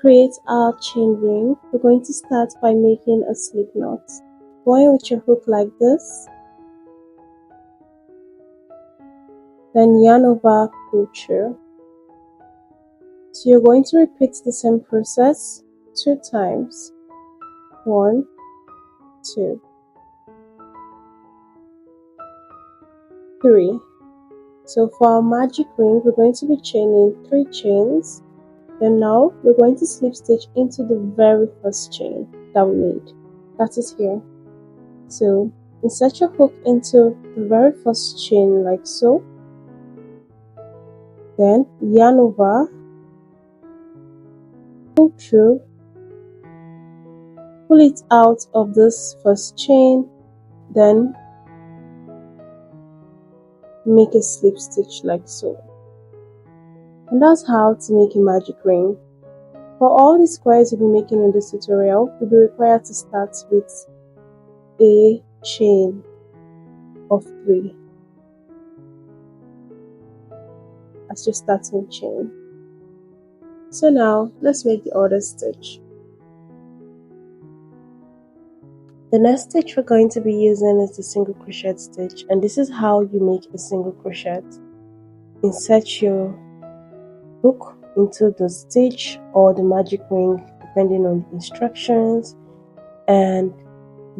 create our chain ring, we're going to start by making a slip knot. Going with your hook like this, then yarn over, pull through. So you're going to repeat the same process 2 times. 1, 2, 3. So for our magic ring, we're going to be chaining 3 chains. Then now we're going to slip stitch into the very first chain that we made. That is here. So insert your hook into the very first chain like so. Then yarn over, pull through, pull it out of this first chain, then make a slip stitch like so. And that's how to make a magic ring. For all the squares you'll be making in this tutorial, you'll be required to start with a chain of 3 as your starting chain. So now let's make the other stitch. The next stitch we're going to be using is the single crochet stitch, and this is how you make a single crochet. Insert your hook into the stitch or the magic ring depending on the instructions, and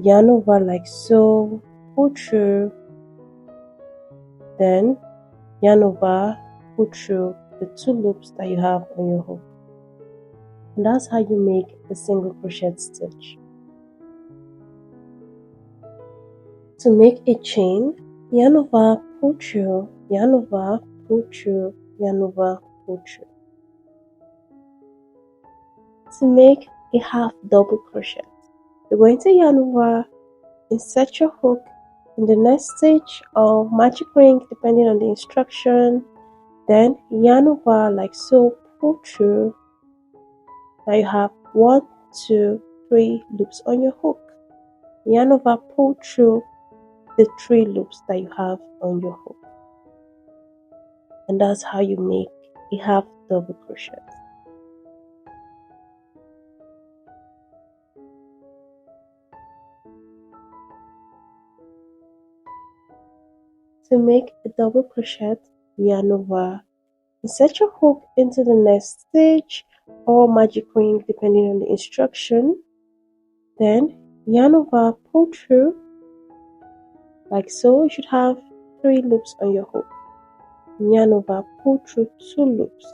yarn over like so, pull through, then yarn over, pull through the 2 loops that you have on your hook. And that's how you make a single crochet stitch. To make a chain, yarn over, pull through, yarn over, pull through, yarn over, pull through. To make a half double crochet, you're going to yarn over, insert your hook in the next stitch or magic ring depending on the instruction, then yarn over like so, pull through. Now you have 1, 2, 3 loops on your hook. Yarn over, pull through the 3 loops that you have on your hook. And that's how you make a half double crochet. To make a double crochet, yarn over, insert your hook into the next stitch or magic ring depending on the instruction, then yarn over, pull through like so. You should have 3 loops on your hook. Yarn over, pull through 2 loops,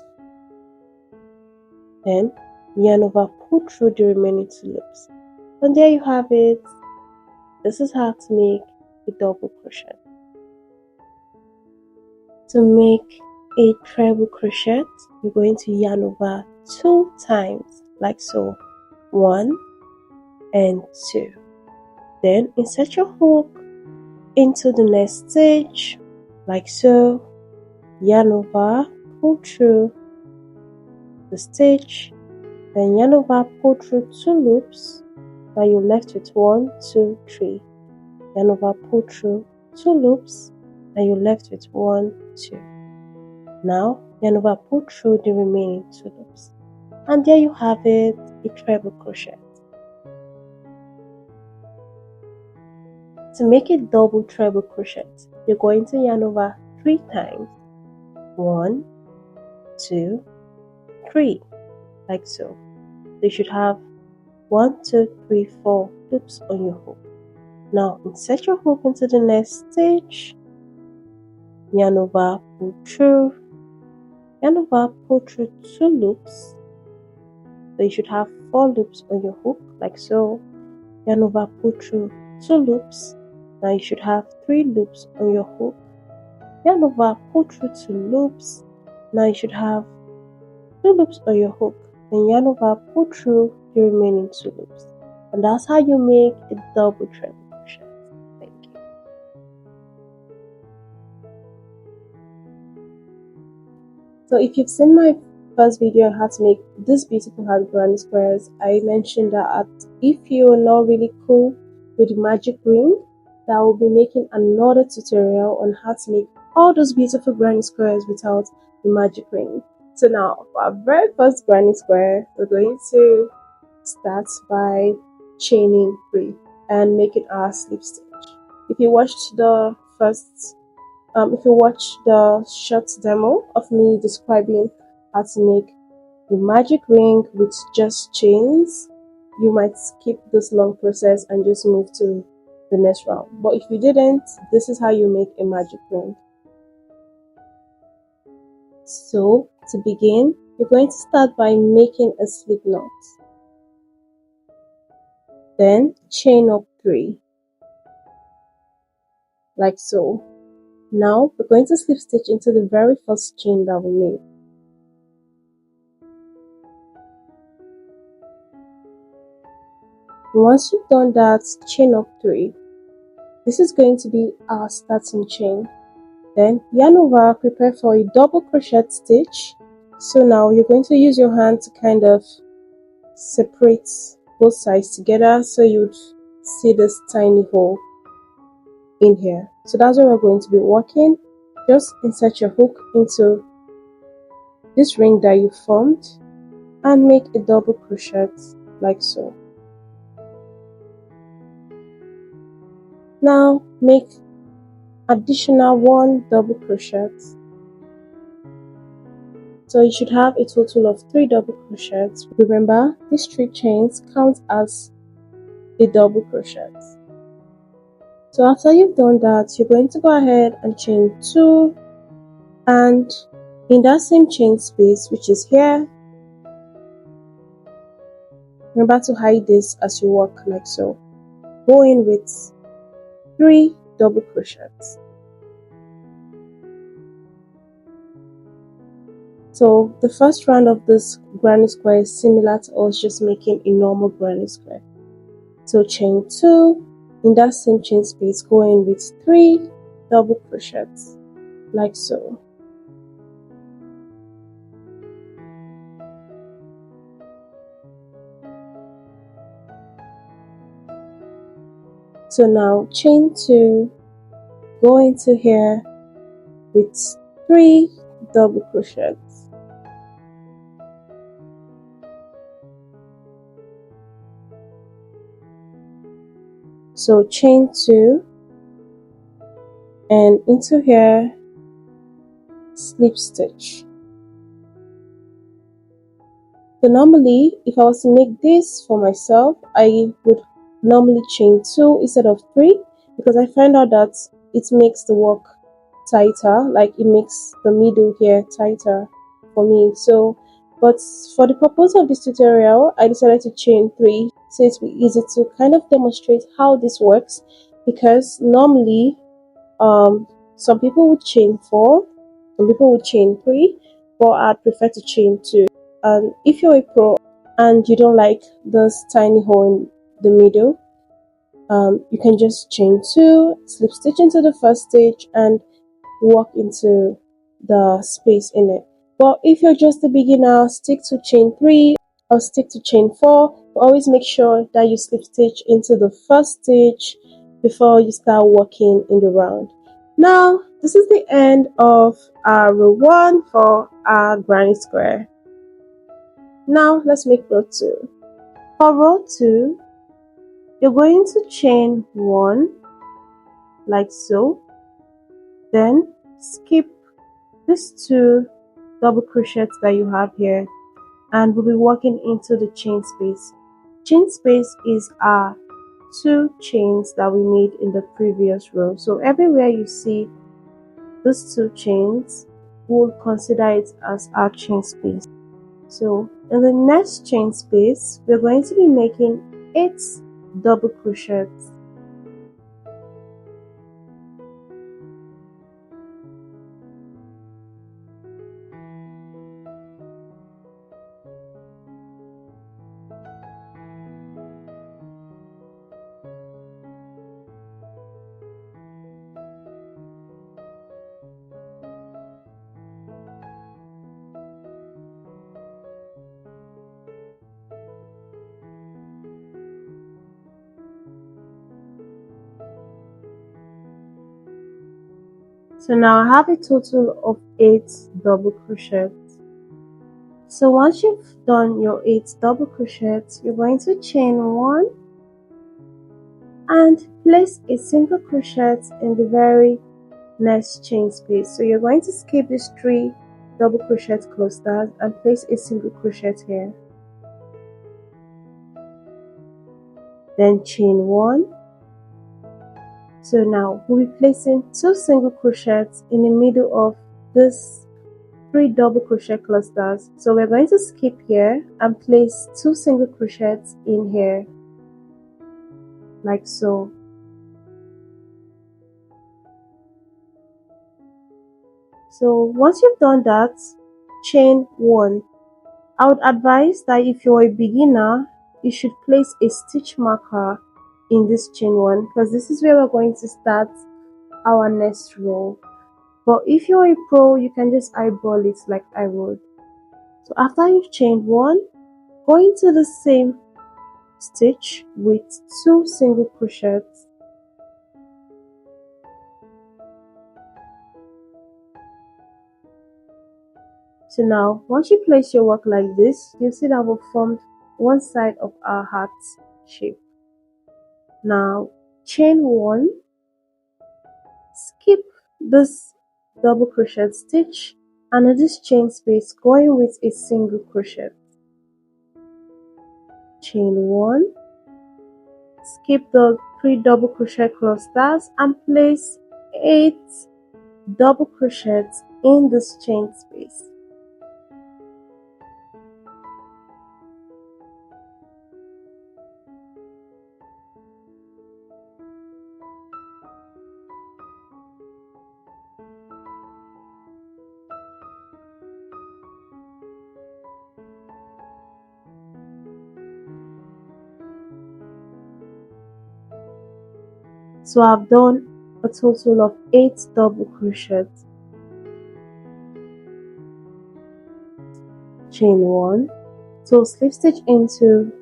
then yarn over, pull through the remaining 2 loops, and there you have it. This is how to make a double crochet. To make a treble crochet, you're going to yarn over 2 times like so, 1 and 2. Then insert your hook into the next stitch like so, yarn over, pull through the stitch, then yarn over, pull through 2 loops. Now you're left with 1, 2, 3. Yarn over, pull through 2 loops. Now you're left with 1, 2. Now yarn over, pull through the remaining 2 loops, and there you have it, a treble crochet. To make a double treble crochet, you're going to yarn over 3 times. 1, 2, 3, like so. You should have 1, 2, 3, 4 loops on your hook. Now insert your hook into the next stitch, yarn over, pull through, yarn over, pull through 2 loops. So you should have 4 loops on your hook like so. Yarn over, pull through 2 loops. Now you should have 3 loops on your hook. Yarn over, pull through 2 loops. Now you should have 2 loops on your hook. Then yarn over, pull through the remaining 2 loops. And that's how you make a double treble crochet. Thank you. So if you've seen my first video on how to make this beautiful Hearth Granny Squares, I mentioned that if you are not really cool with the magic ring, that I will be making another tutorial on how to make all those beautiful granny squares without the magic ring. So now for our very first granny square, we're going to start by chaining 3 and making our slip stitch. If you watched the short demo of me describing how to make a magic ring with just chains, you might skip this long process and just move to the next round. But if you didn't, this is how you make a magic ring. So to begin, you're going to start by making a slip knot. Then chain up 3, like so. Now we're going to slip stitch into the very first chain that we made. Once you've done that, chain up 3. This is going to be our starting chain. Then yarn over, prepare for a double crochet stitch. So now you're going to use your hand to kind of separate both sides together so you'd see this tiny hole in here. So that's where we're going to be working. Just insert your hook into this ring that you formed and make a double crochet like so. Now make additional 1 double crochet. So you should have a total of 3 double crochets. Remember, these 3 chains count as a double crochet. So after you've done that, you're going to go ahead and chain 2, and in that same chain space, which is here, remember to hide this as you work like so. Go in with 3 double crochets. So the first round of this granny square is similar to us just making a normal granny square. So chain 2, in that same chain space, go in with 3 double crochets like so. So now chain 2, go into here with 3 double crochets. So chain 2 and into here slip stitch. So normally if I was to make this for myself, I would normally chain 2 instead of 3 because I find out that it makes the work tighter, like it makes the middle here tighter for me. So but for the purpose of this tutorial, I decided to chain 3 so it's easy to kind of demonstrate how this works, because normally some people would chain 4, some people would chain 3, but I'd prefer to chain 2. And if you're a pro and you don't like this tiny hole in the middle, you can just chain 2, slip stitch into the first stitch and walk into the space in it. But if you're just a beginner, stick to chain 3 or stick to chain 4, but always make sure that you slip stitch into the first stitch before you start working in the round. Now this is the end of our row 1 for our granny square. Now let's make row 2. For row 2, you're going to chain 1 like so, then skip these 2 double crochets that you have here, and we'll be working into the chain space. Chain space is our 2 chains that we made in the previous row. So everywhere you see these 2 chains, we'll consider it as our chain space. So in the next chain space, we're going to be making 8 double crochets. So now I have a total of 8 double crochets. So once you've done your 8 double crochets, you're going to chain 1 and place a single crochet in the very next chain space. So you're going to skip these 3 double crochet clusters and place a single crochet here. Then chain 1. So now we'll be placing 2 single crochets in the middle of this 3 double crochet clusters. So we're going to skip here and place 2 single crochets in here, like so. So once you've done that, chain 1. I would advise that if you're a beginner, you should place a stitch marker in this chain 1 because this is where we're going to start our next row. But if you're a pro, you can just eyeball it like I would. So after you've chained 1, go into the same stitch with 2 single crochets. So now, once you place your work like this, you'll see that we've formed one side of our heart shape. Now, chain 1, skip this double crochet stitch, and in this chain space, going with a single crochet. Chain 1, skip the 3 double crochet clusters and place 8 double crochets in this chain space. So I've done a total of 8 double crochets. Chain 1, so slip stitch into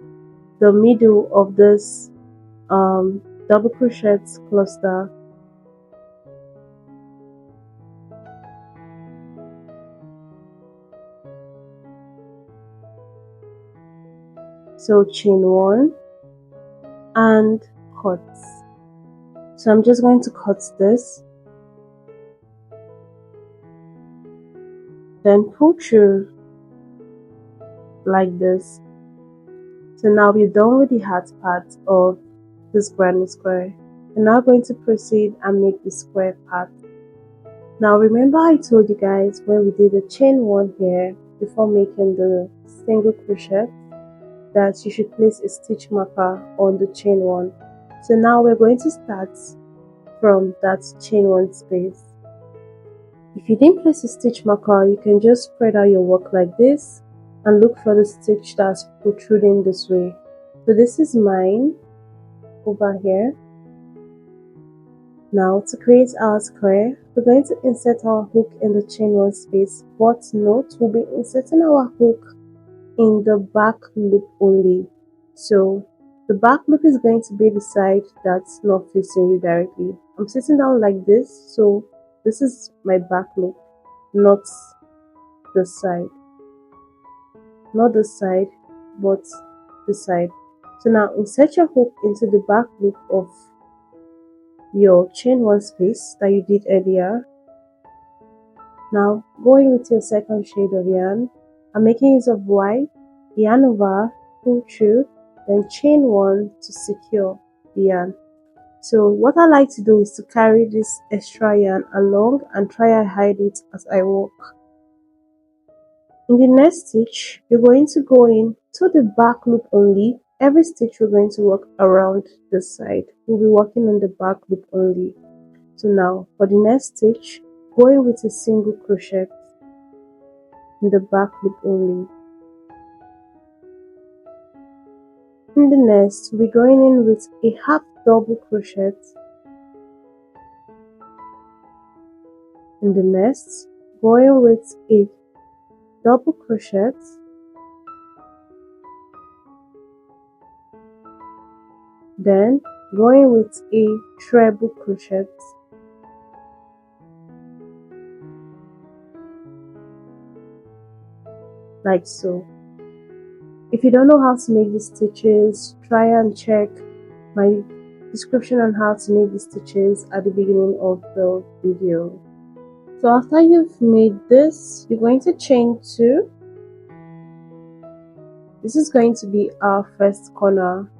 the middle of this double crochet cluster. So chain 1 and cut. So I'm just going to cut this, then pull through like this. So now we're done with the heart part of this granny square. We're now going to proceed and make the square part. Now remember I told you guys when we did the chain 1 here before making the single crochet that you should place a stitch marker on the chain 1. So now we're going to start from that chain 1 space. If you didn't place a stitch marker, you can just spread out your work like this and look for the stitch that's protruding this way. So this is mine over here. Now to create our square, we're going to insert our hook in the chain 1 space, but note we'll be inserting our hook in the back loop only. So the back loop is going to be the side that's not facing you directly. I'm sitting down like this, so this is my back loop, not the side. Not the side, but the side. So now insert your hook into the back loop of your chain 1 space that you did earlier. Now go in with your second shade of yarn. I'm making use of white, yarn over, pull through, then chain 1 to secure the yarn. So what I like to do is to carry this extra yarn along and try and hide it as I walk. In the next stitch, you're going to go in to the back loop only. Every stitch we're going to work around the side. We'll be working on the back loop only. So now for the next stitch, go in with a single crochet in the back loop only. In the next, we're going in with a half double crochet. In the next, going with a double crochet. Then going with a treble crochet. like so. If you don't know how to make these stitches, try and check my description on how to make the stitches at the beginning of the video. So after you've made this, you're going to chain 2. This is going to be our first corner.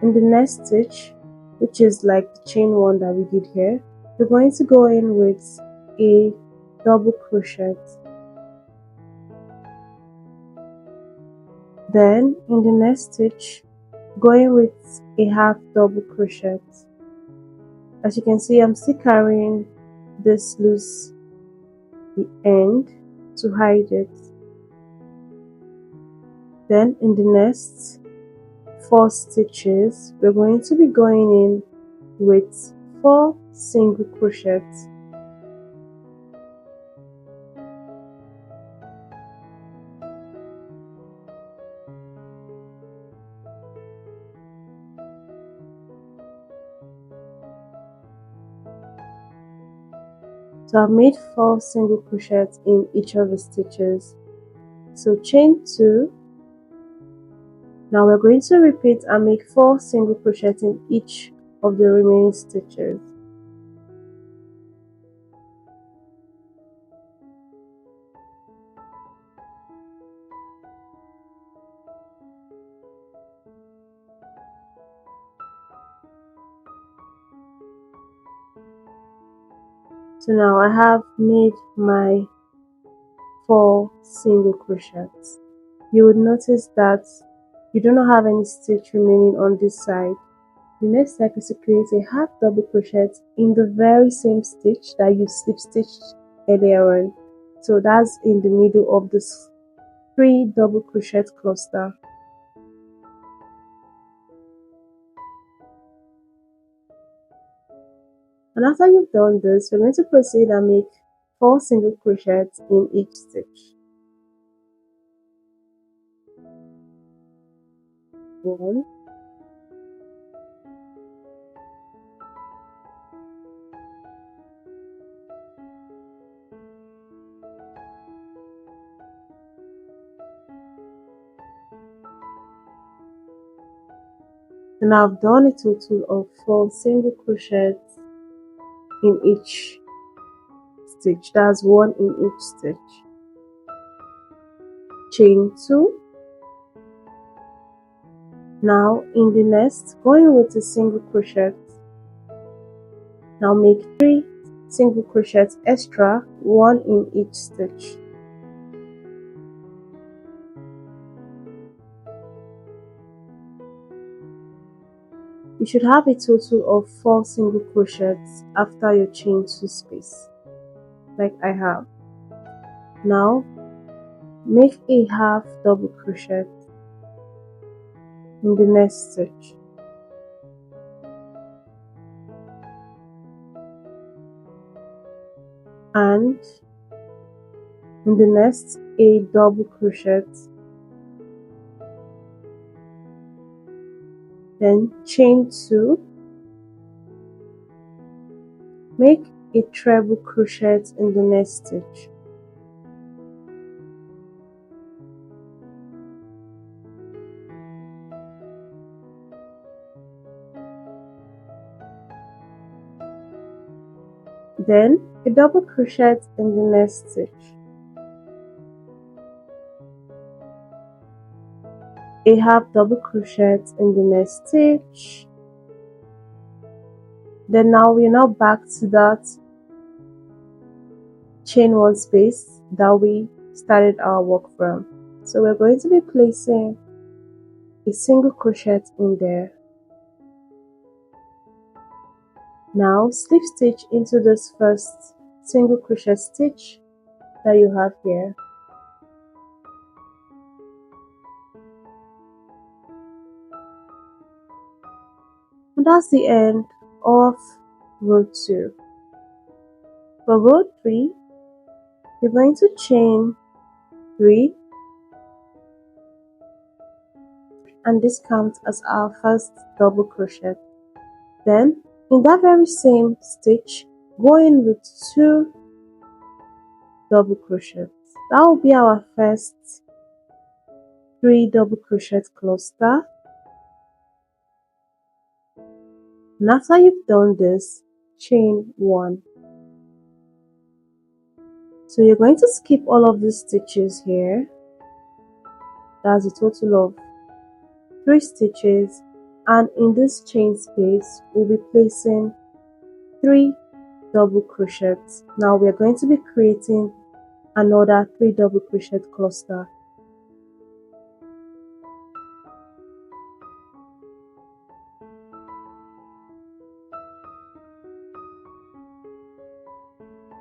In the next stitch, which is like the chain 1 that we did here, we're going to go in with a double crochet. Then in the next stitch, going with a half double crochet. As you can see, I'm still carrying this loose the end to hide it. Then in the next 4 stitches, we're going to be going in with 4 single crochets. So I've made 4 single crochets in each of the stitches. So chain 2. Now we're going to repeat and make 4 single crochets in each of the remaining stitches. So now I have made my 4 single crochets. You would notice that you do not have any stitch remaining on this side. The next step is to create a half double crochet in the very same stitch that you slip stitched earlier on. So that's in the middle of this 3 double crochet cluster. And after you've done this, we're going to proceed and make 4 single crochets in each stitch. 1, 2. And I've done a total of 4 single crochets in each stitch. That's 1 in each stitch. Chain 2. Now in the next, going with a single crochet. Now make 3 single crochets extra, 1 in each stitch. You should have a total of 4 single crochets after your chain 2 space, like I have. Now make a half double crochet in the next stitch. And in the next, a double crochet. Then chain 2, make a treble crochet in the next stitch. Then a double crochet in the next stitch. A half double crochet in the next stitch. Then now we're now back to that chain 1 space that we started our work from. So we're going to be placing a single crochet in there. Now slip stitch into this first single crochet stitch that you have here. And that's the end of row 2. For row 3, you're going to chain 3, and this counts as our first double crochet. Then in that very same stitch, go in with 2 double crochets. That will be our first 3 double crochet cluster. And after you've done this, chain 1. So you're going to skip all of these stitches here. That's a total of 3 stitches, and in this chain space we'll be placing 3 double crochets. Now we are going to be creating another 3 double crochet cluster.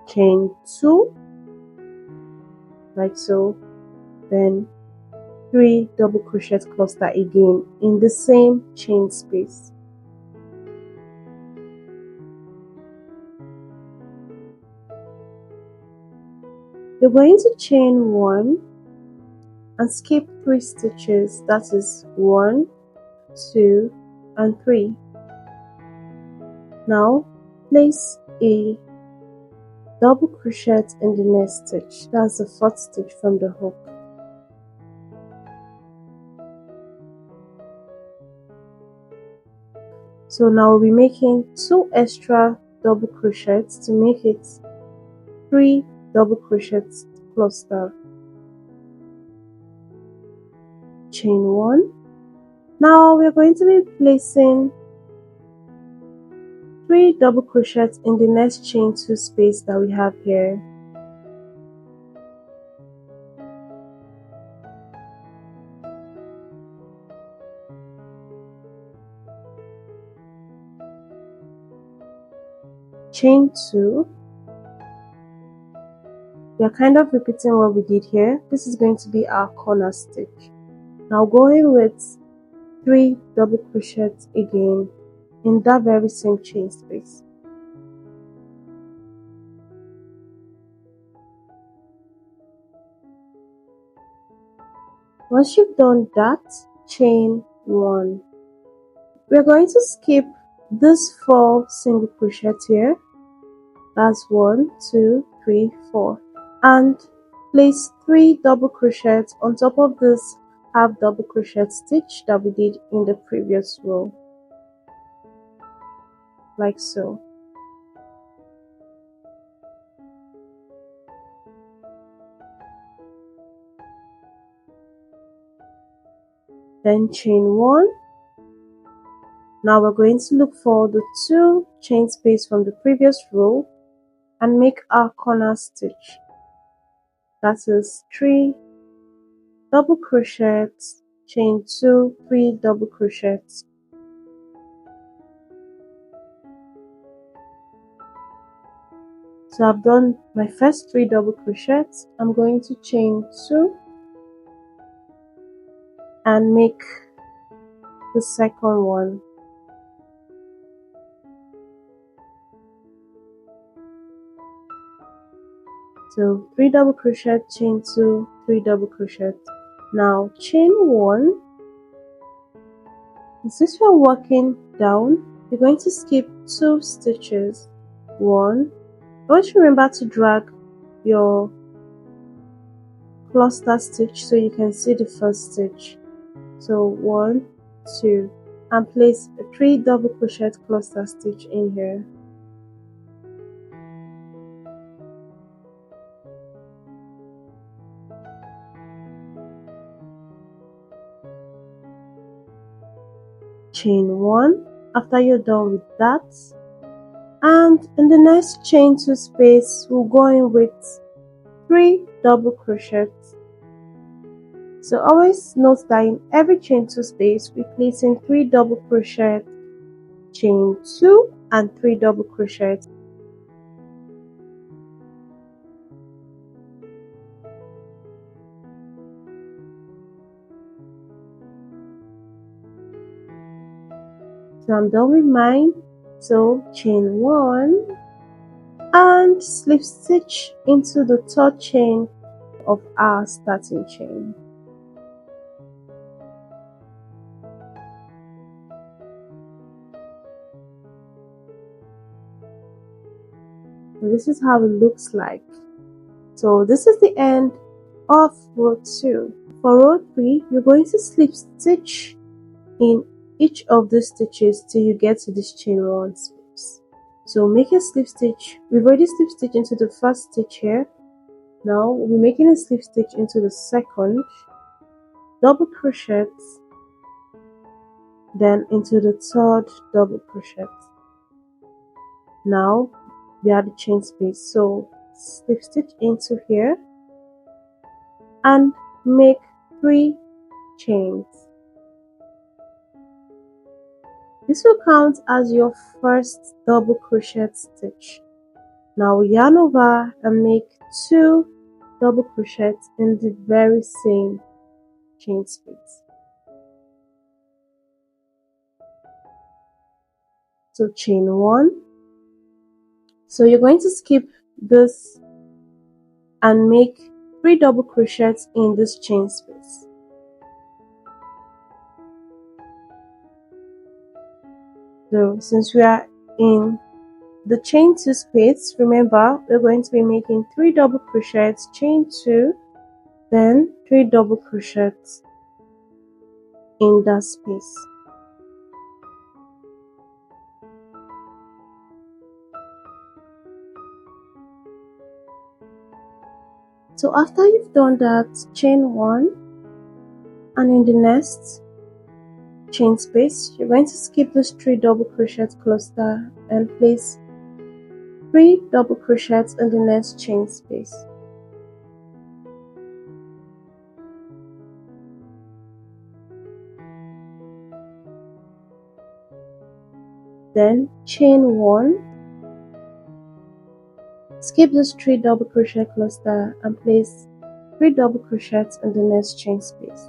Chain 2 like so, then 3 double crochet cluster again in the same chain space. You're going to chain 1 and skip 3 stitches, that is 1, 2 and 3. Now place a double crochet in the next stitch, that's the 4th stitch from the hook. So now we'll be making 2 extra double crochets to make it 3 double crochet cluster. Chain 1. Now we're going to be placing 3 double crochets in the next chain 2 space that we have here. Chain 2. We are kind of repeating what we did here. This is going to be our corner stitch. Now going with 3 double crochets again in that very same chain space. Once you've done that, chain 1. We're going to skip this 4 single crochets here. That's 1, 2, 3, 4, and place 3 double crochets on top of this half double crochet stitch that we did in the previous row, like so. Then chain 1. Now we're going to look for the 2 chain space from the previous row and make our corner stitch. That is 3 double crochets, chain 2, 3 double crochets. So I've done my first 3 double crochets. I'm going to chain 2 and make the second one. So 3 double crochet, chain 2, 3 double crochet. Now chain 1. Since we're working down, you're going to skip 2 stitches. 1. Always remember to drag your cluster stitch so you can see the first stitch. So 1, 2, and place a 3 double crochet cluster stitch in here. Chain 1 after you're done with that, and in the next chain 2 space we'll go in with 3 double crochets. So always note that in every chain 2 space we place in 3 double crochet, chain 2 and 3 double crochets. So I'm done with mine. So chain 1 and slip stitch into the 3rd chain of our starting chain. So this is how it looks like. So this is the end of row 2. for row 3, you're going to slip stitch in each of the stitches till you get to this chain 1 space. So make a slip stitch. We've already slip stitched into the first stitch here. Now we'll be making a slip stitch into the second, double crochet, then into the third double crochet. Now we have the chain space, so slip stitch into here and make 3 chains. This will count as your first double crochet stitch. Now yarn over and make 2 double crochets in the very same chain space. So chain 1. So you're going to skip this and make 3 double crochets in this chain space. So since we are in the chain 2 space, remember we're going to be making 3 double crochets, chain 2, then 3 double crochets in that space. So after you've done that, chain 1, and in the next chain space you're going to skip this 3 double crochet cluster and place 3 double crochets in the next chain space. Then chain 1, skip this 3 double crochet cluster and place 3 double crochets in the next chain space.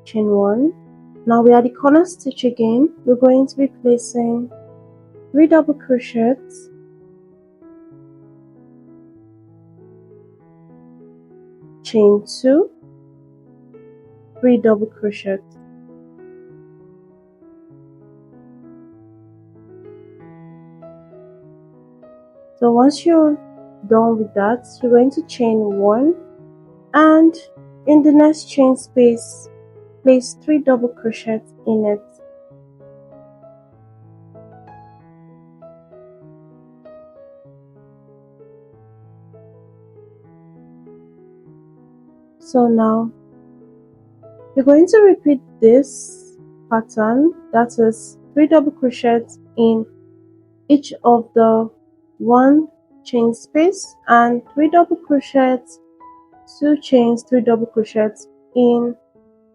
Chain 1. Now we are the corner stitch again. We're going to be placing 3 double crochets, chain 2, 3 double crochets. So once you're done with that, you're going to chain 1 and in the next chain space place 3 double crochets in it. So now you're going to repeat this pattern, that is 3 double crochets in each of the 1 chain space and 3 double crochets, 2 chains, 3 double crochets in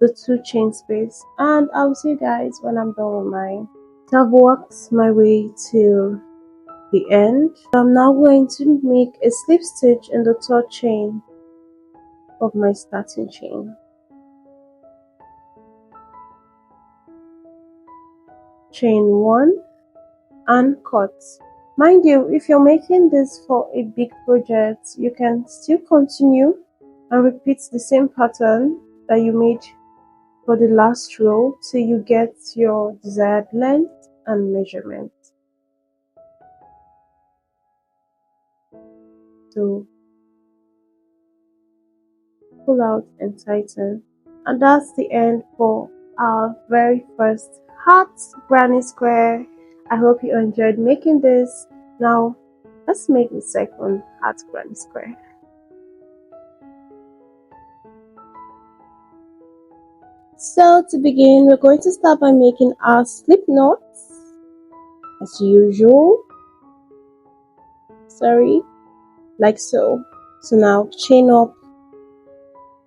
the 2 chain space, and I'll see you guys when I'm done with mine. So I've worked my way to the end. I'm now going to make a slip stitch in the 3rd chain of my starting chain. Chain 1 and cut. Mind you, if you're making this for a big project, you can still continue and repeat the same pattern that you made for the last row till you get your desired length and measurement. So pull out and tighten, and that's the end for our very first Hearth Granny Square. I hope you enjoyed making this. Now let's make the second Hearth Granny Square. So to begin, we're going to start by making our slip knots as usual. Like so. So now chain up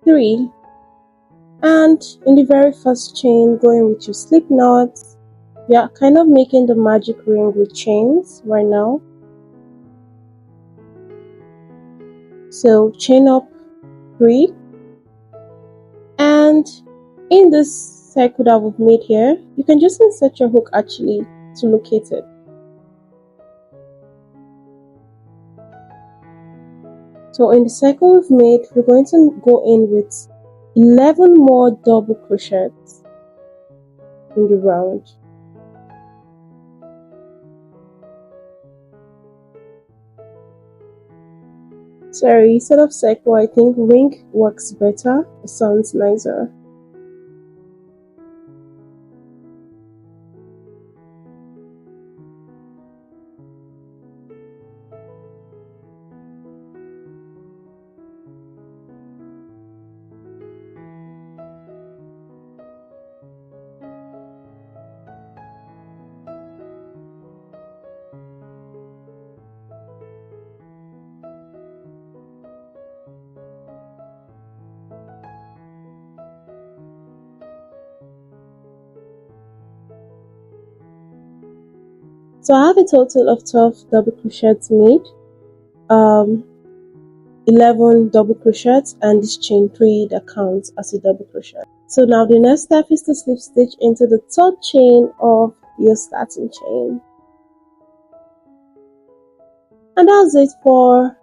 3, and in the very first chain, going with your slip knots. We are kind of making the magic ring with chains right now. So chain up 3, and in this circle that we've made here, you can just insert your hook actually to locate it. So in the circle we've made, we're going to go in with 11 more double crochets in the round. Sorry, instead of circle, I think ring works better. It sounds nicer. So I have a total of 12 double crochets made, 11 double crochets, and this chain 3 that counts as a double crochet. So now the next step is to slip stitch into the third chain of your starting chain. And that's it for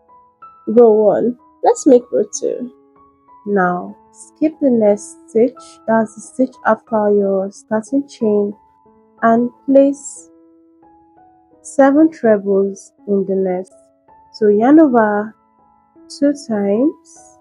row 1. Let's make row 2. Now skip the next stitch, that's the stitch after your starting chain, and place 7 trebles in the nest. So yarn over 2 times,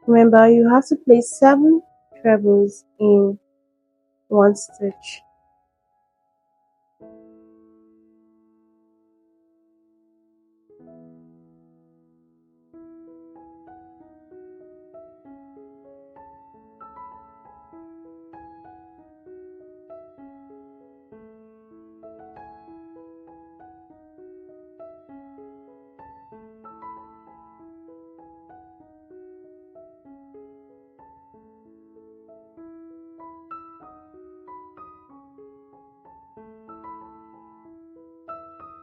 remember you have to place 7 trebles in one stitch.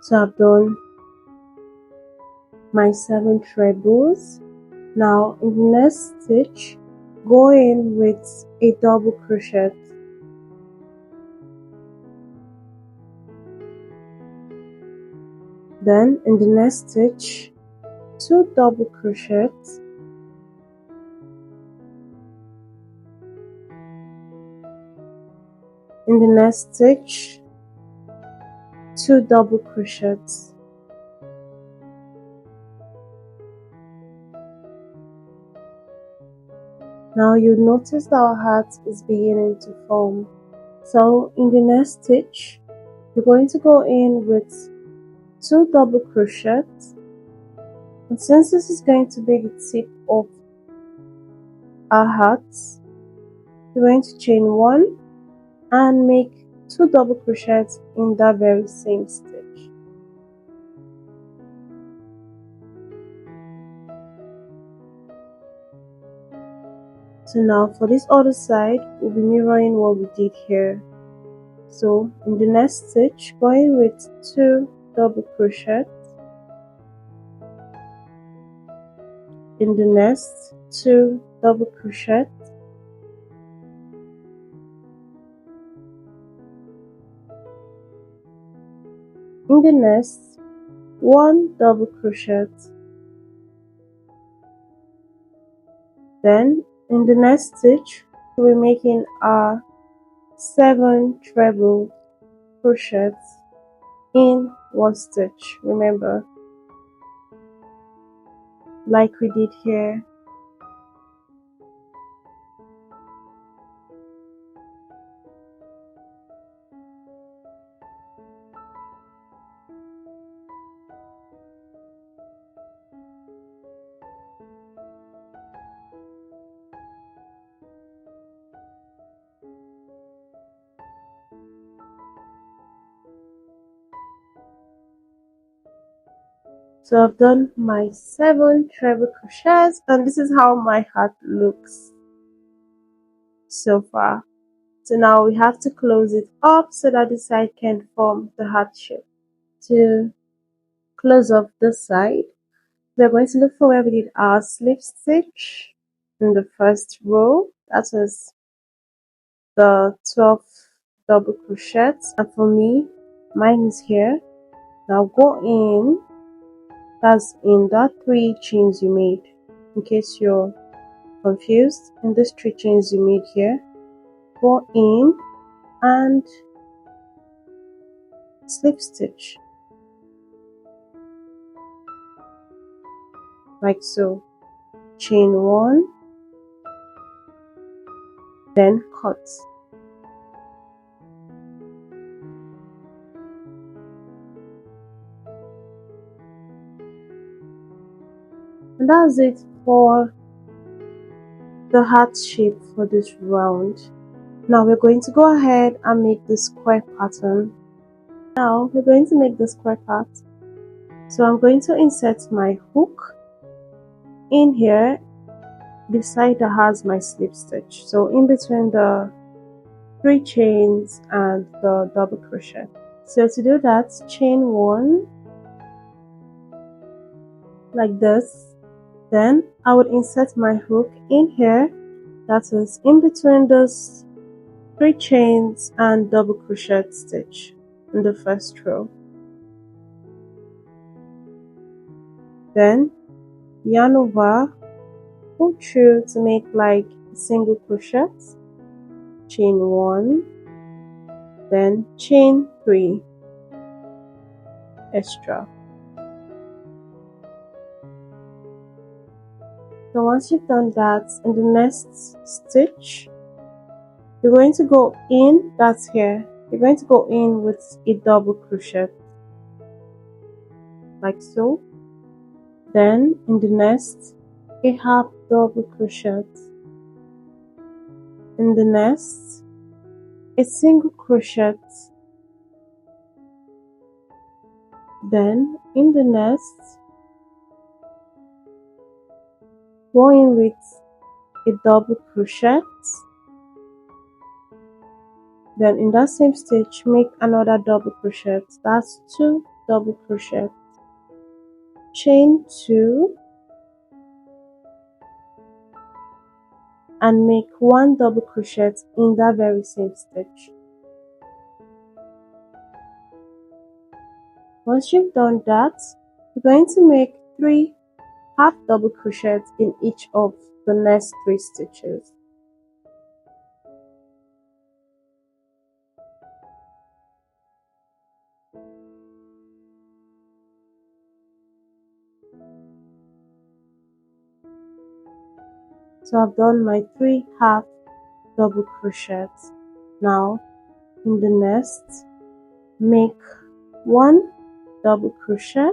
So I've done my 7 trebles. Now in the next stitch, go in with a double crochet. Then in the next stitch, 2 double crochets. In the next stitch, 2 double crochets. Now you'll notice that our heart is beginning to form. So in the next stitch, you're going to go in with 2 double crochets, and since this is going to be the tip of our hearts, we're going to chain 1 and make 2 double crochets in that very same stitch. So now for this other side, we'll be mirroring what we did here. So in the next stitch, going with 2 double crochets. In the next, 2 double crochets. In the next, 1 double crochet. Then in the next stitch, we're making our 7 treble crochets in one stitch. Remember, like we did here. So I've done my 7 treble crochets, and this is how my heart looks so far. So now we have to close it up so that the side can form the heart shape. To close up this side, we're going to look for where we did our slip stitch in the first row. That is the 12 double crochets, and for me, mine is here. Now go in, that's in that 3 chains you made, in case you're Confused? In these 3 chains you made here, go in and slip stitch like so. Chain 1, then cut. And that's it for the heart shape for this round. Now we're going to go ahead and make the square pattern. Now we're going to make the square part. So I'm going to insert my hook in here beside that has my slip stitch, so in between the 3 chains and the double crochet. So to do that, chain 1 like this, then I would insert my hook in here, that is in between those 3 chains and double crochet stitch in the first row. Then yarn over, pull through to make like a single crochet, chain 1, then chain 3 extra. So once you've done that, in the next stitch you're going to go in, that's here, you're going to go in with a double crochet like so, then in the next a half double crochet, in the next a single crochet, then in the next go in with a double crochet, then in that same stitch make another double crochet, that's 2 double crochet, chain 2 and make 1 double crochet in that very same stitch. Once you've done that, you're going to make 3 half double crochets in each of the next 3 stitches. So I've done my 3 half double crochets. Now in the next make 1 double crochet,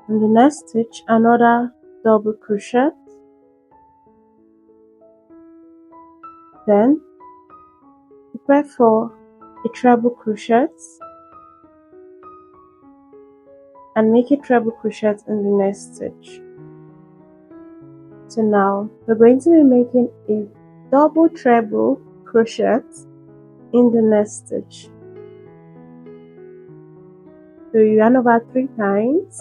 in the next stitch another double crochet, then prepare for a treble crochet and make a treble crochet in the next stitch. So now we're going to be making a double treble crochet in the next stitch. So you yarn over 3 times,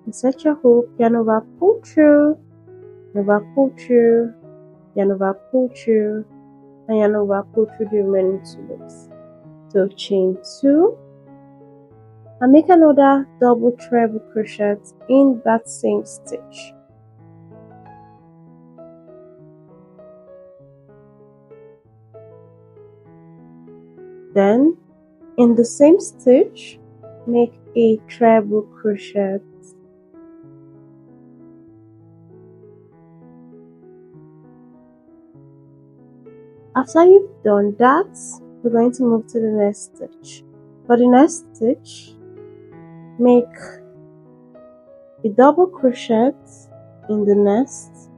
insert your hook, yarn over, pull through, yarn over, pull through, yarn over, pull through, and yarn over, pull through the remaining 2 loops. So chain 2 and make another double treble crochet in that same stitch. Then in the same stitch make a treble crochet. After you've done that, we're going to move to the next stitch. For the next stitch, make a double crochet in the next,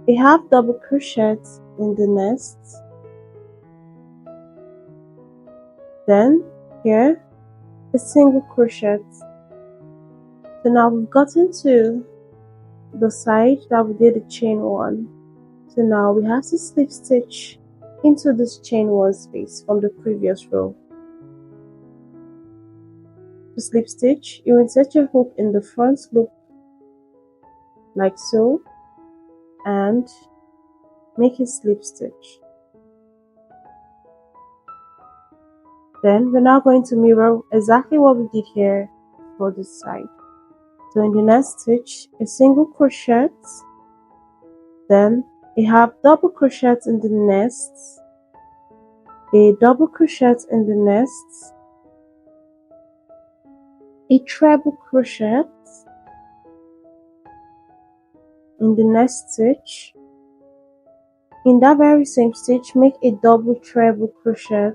a half double crochet in the next, then here a single crochet. So now we've gotten to the side that we did the chain 1. So now we have to slip stitch into this chain 1 space from the previous row. To slip stitch, you insert your hook in the front loop like so and make a slip stitch. Then we're now going to mirror exactly what we did here for this side. So in the next stitch, a single crochet, then you have double crochet in the next, a double crochet in the next, a treble crochet in the next stitch. In that very same stitch, make a double treble crochet,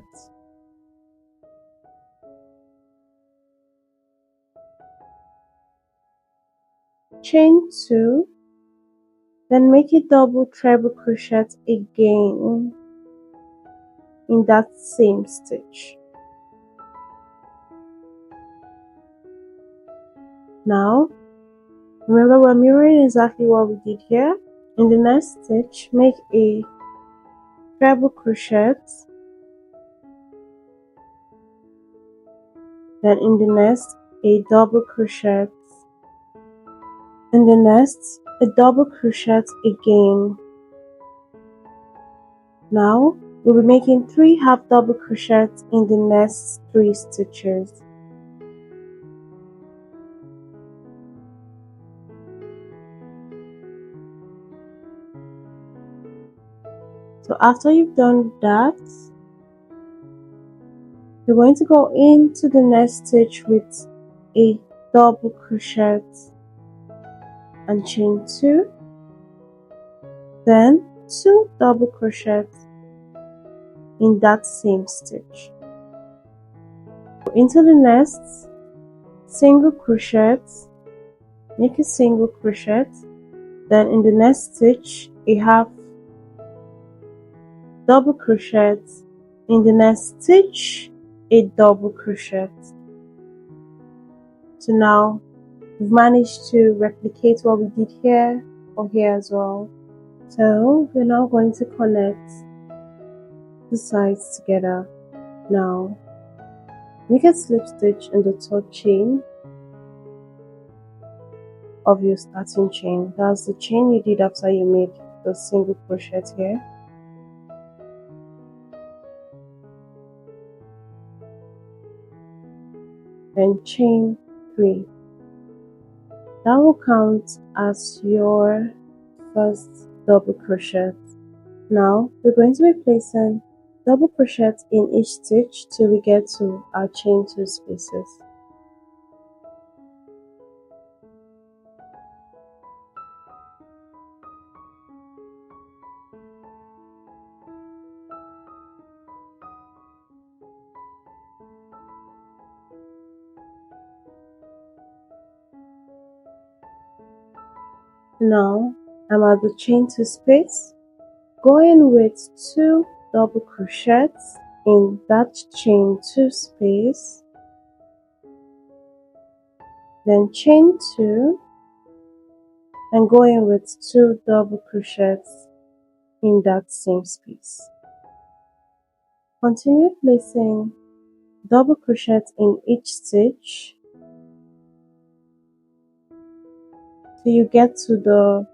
chain 2, then make a double treble crochet again in that same stitch. Now remember, we're mirroring exactly what we did here. In the next stitch, make a treble crochet, then in the next a double crochet, in the next a double crochet again. Now we'll be making 3 half double crochets in the next 3 stitches. So after you've done that, you're going to go into the next stitch with a double crochet and chain 2, then 2 double crochets in that same stitch. Go into the next single crochet, make a single crochet, then in the next stitch a half double crochet, in the next stitch a double crochet. So now we've managed to replicate what we did here or here as well. So we're now going to connect the sides together. Now make a slip stitch in the third chain of your starting chain. That's the chain you did after you made the single crochet here. Then chain 3. That will count as your first double crochet. Now we're going to be placing double crochet in each stitch till we get to our chain 2 spaces. Now I'm at the chain 2 space, going with 2 double crochets in that chain 2 space, then chain 2 and going with 2 double crochets in that same space. Continue placing double crochets in each stitch till you get to the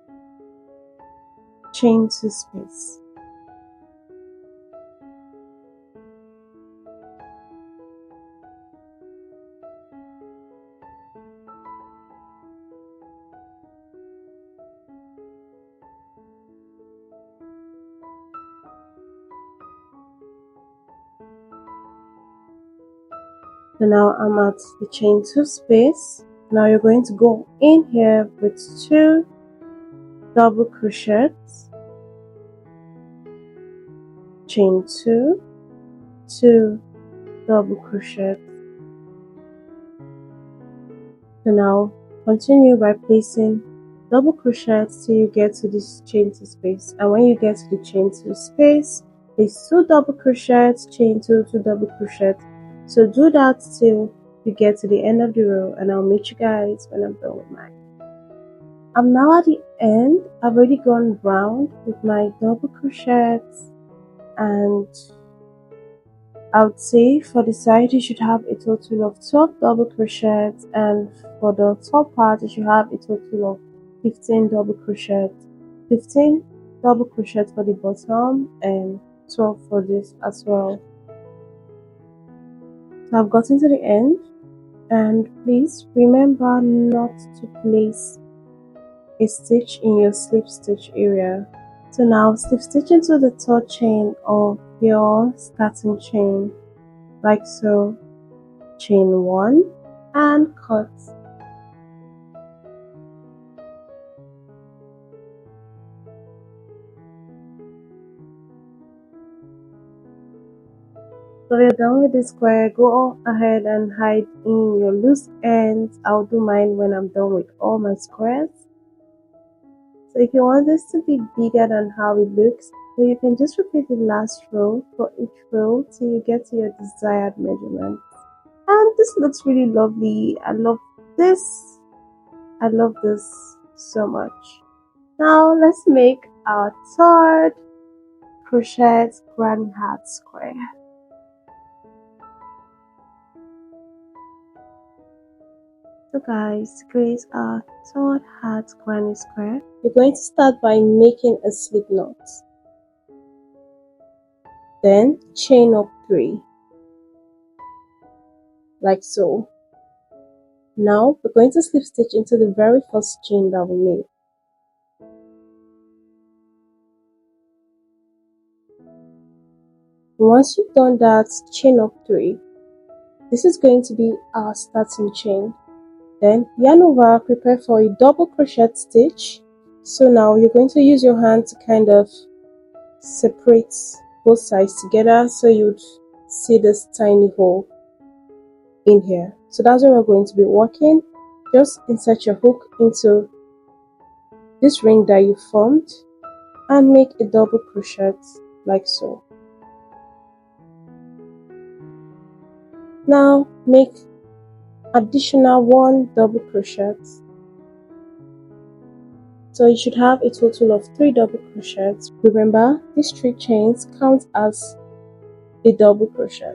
chain 2 space. So now I'm at the chain 2 space. Now you're going to go in here with 2 double crochets, chain 2, 2 double crochets. So now continue by placing double crochets till you get to this chain 2 space, and when you get to the chain 2 space, place 2 double crochets, chain 2, 2 double crochets. So do that till you get to the end of the row, and I'll meet you guys when I'm done with mine. I'm now at the end. I've already gone round with my double crochets, and I would say for the side you should have a total of 12 double crochets, and for the top part you should have a total of 15 double crochets. 15 double crochets for the bottom and 12 for this as well. So I've gotten to the end, And please remember not to place a stitch in your slip stitch area. So now slip stitch into the third chain of your starting chain, like so. Chain 1 and cut. So you're done with the square, go ahead and hide in your loose ends. I'll do mine when I'm done with all my squares. So if you want this to be bigger than how it looks, so you can just repeat the last row for each row till you get to your desired measurement. And this looks really lovely. I love this. I love this so much. Now let's make our third Crochet Granny Heart Square. So guys, to create our third Heart Granny Square, you're going to start by making a slip knot. Then chain up 3, like so. Now we're going to slip stitch into the very first chain that we made. Once you've done that, chain up 3. This is going to be our starting chain. Then yarn over, prepare for a double crochet stitch. So now you're going to use your hand to kind of separate both sides together so you'd see this tiny hole in here. So that's where we're going to be working. Just insert your hook into this ring that you formed and make a double crochet like so. Now make additional 1 double crochet. So you should have a total of 3 double crochets. Remember, these 3 chains count as a double crochet.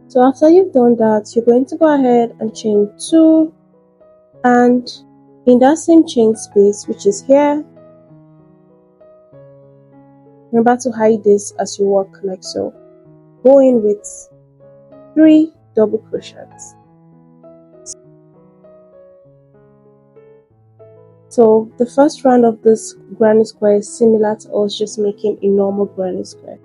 So after you've done that, you're going to go ahead and chain 2, and in that same chain space, which is here, remember to hide this as you work like so. Go in with 3 double crochets. So the first round of this granny square is similar to us just making a normal granny square.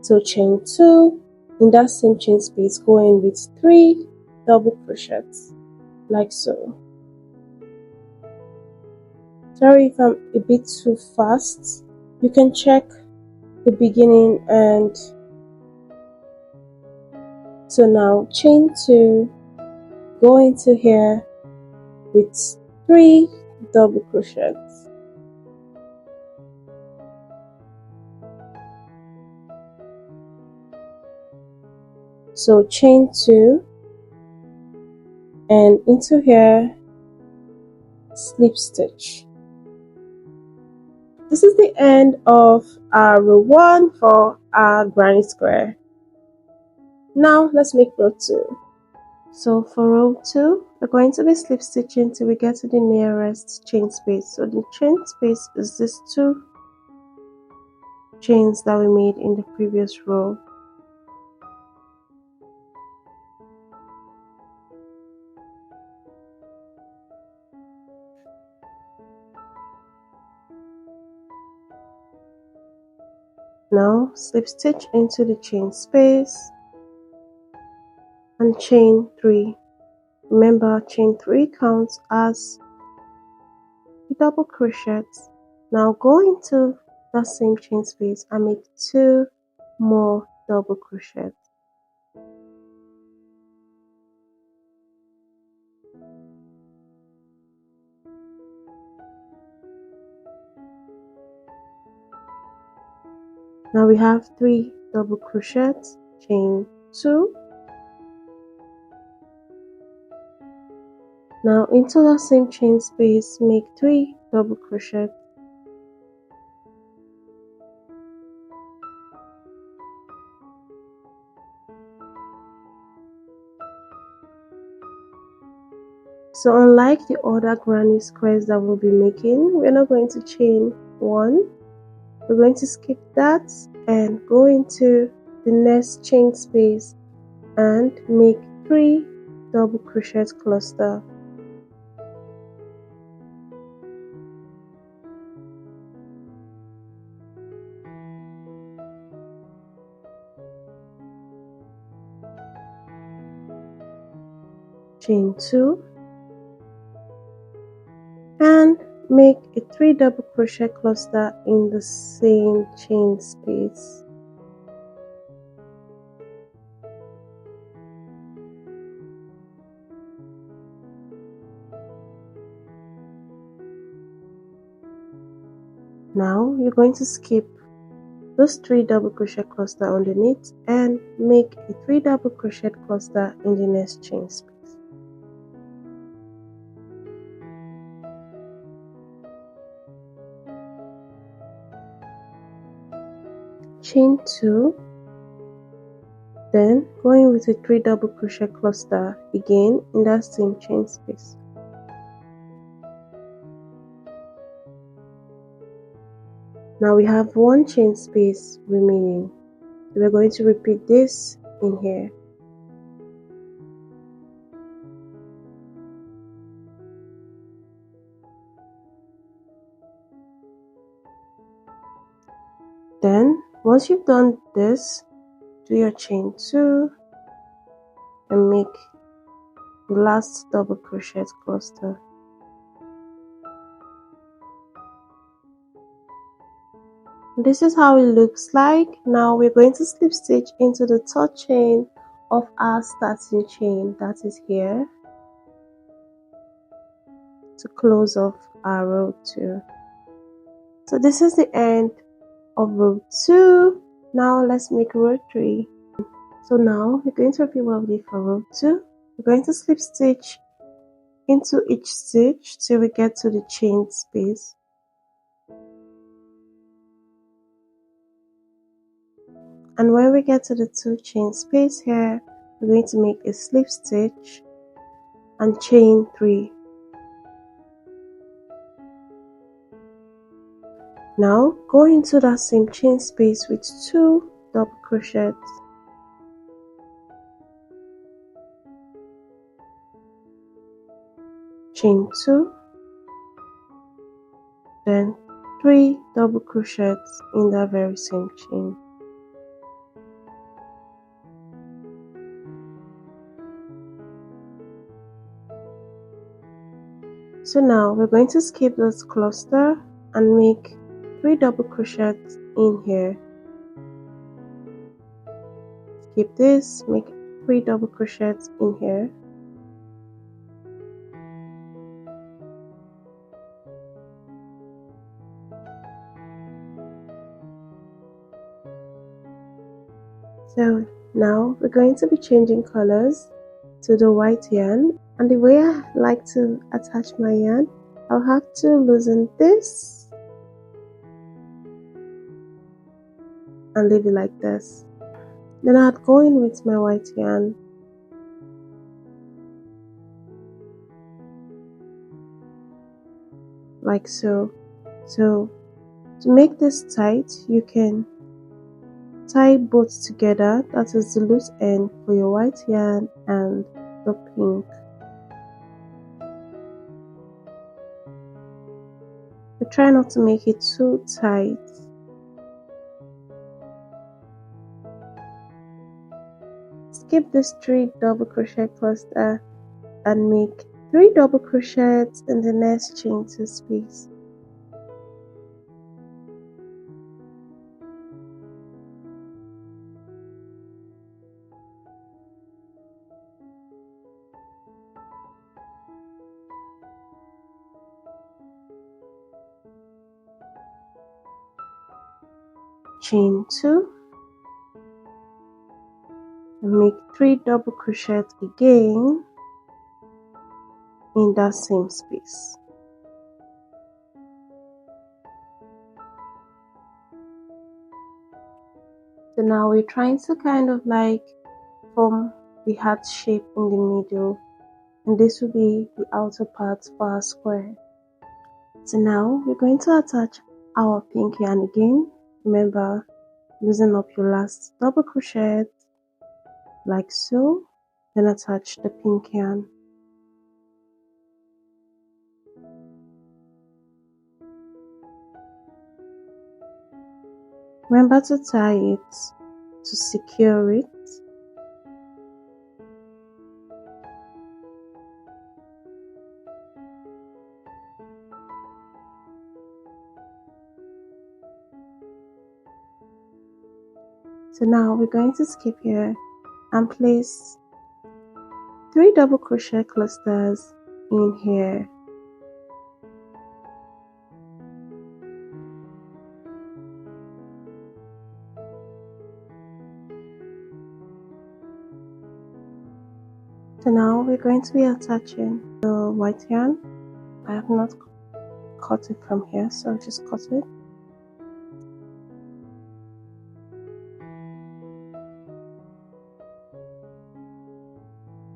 So chain 2, in that same chain space, go in with 3 double crochets like so. Sorry if I'm a bit too fast. You can check the beginning. And so now chain 2, go into here with 3 double crochets. So chain 2 and into here slip stitch. This is the end of our row 1 for our granny square. Now let's make row 2. So for row 2, we're going to be slip stitching till we get to the nearest chain space. So the chain space is these 2 chains that we made in the previous row. Now slip stitch into the chain space and chain 3. Remember, chain 3 counts as a double crochet. Now go into that same chain space and make 2 more double crochets. Now we have 3 double crochets, chain 2. Now into that same chain space, make 3 double crochets. So unlike the other granny squares that we'll be making, we're not going to chain 1. We're going to skip that and go into the next chain space and make 3 double crochet cluster, chain 2, and make a 3 double crochet cluster in the same chain space. Now you're going to skip those 3 double crochet cluster underneath and make a 3 double crochet cluster in the next chain space. Chain 2, then going with a 3 double crochet cluster again in that same chain space. Now we have one chain space remaining. We're going to repeat this in here. Then once you've done this, do your chain 2 and make the last double crochet cluster. This is how it looks like. Now we're going to slip stitch into the third chain of our starting chain, that is here, to close off our row 2. So this is the end of row 2. Now let's make row 3. So now we're going to repeat what we did for row 2. We're going to slip stitch into each stitch till we get to the chain space. And when we get to the 2 chain space here, we're going to make a slip stitch and chain 3. Now go into that same chain space with 2 double crochets. Chain 2, then 3 double crochets in that very same chain. So now we're going to skip this cluster and make 3 double crochets in here. Skip this, make 3 double crochets in here. So now we're going to be changing colors to the white yarn, and the way I like to attach my yarn, I'll have to loosen this and leave it like this. Then I'd go in with my white yarn like so. So to make this tight, you can tie both together, that is the loose end for your white yarn and the pink. But try not to make it too tight. Skip this 3 double crochet cluster and make 3 double crochets in the next chain 2 space. Chain 2 and make 3 double crochets again in that same space. So now we're trying to kind of like form the heart shape in the middle, and this will be the outer part for our square. So now we're going to attach our pink yarn again. Remember, loosen up your last double crochet like so, then attach the pink yarn. Remember to tie it to secure it. So now we're going to skip here and place 3 double crochet clusters in here. So now we're going to be attaching the white yarn. I have not cut it from here, so I'll just cut it.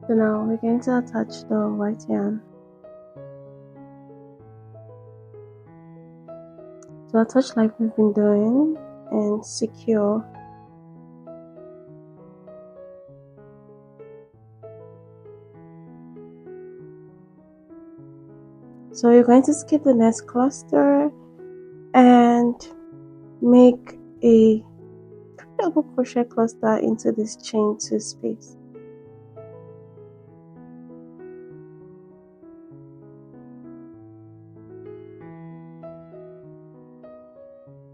So now we're going to attach the white yarn. So attach like we've been doing and secure. So you're going to skip the next cluster and make a double crochet cluster into this chain 2 space.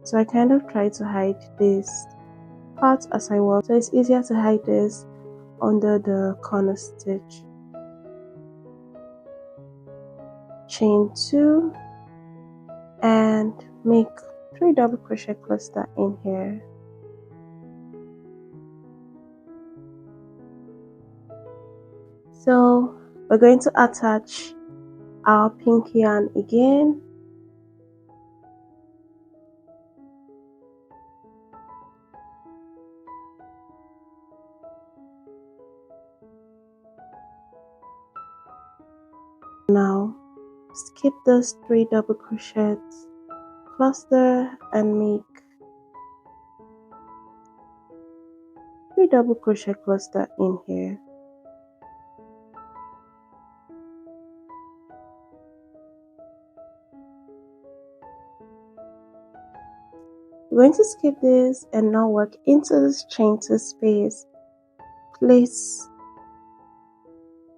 So I kind of try to hide this part as I work, so it's easier to hide this under the corner stitch. Chain 2 and make 3 double crochet cluster in here. So we're going to attach our pink yarn again. Now skip those 3 double crochets cluster and make 3 double crochet cluster in here. We're going to skip this and now work into this chain 2 space. Place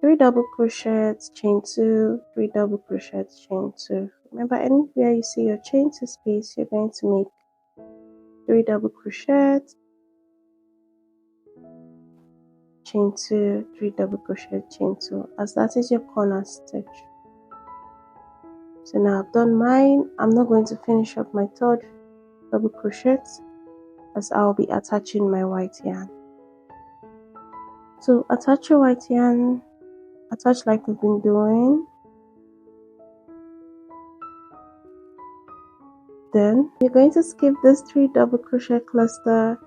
3 double crochets, chain 2, 3 double crochets, chain 2. Remember, anywhere you see your chain 2 space, you're going to make 3 double crochets, chain 2, 3 double crochet, chain 2, as that is your corner stitch. So now I've done mine. I'm not going to finish up my 3rd double crochet as I'll be attaching my white yarn. So attach your white yarn, attach like we've been doing. Then you're going to skip this 3 double crochet cluster,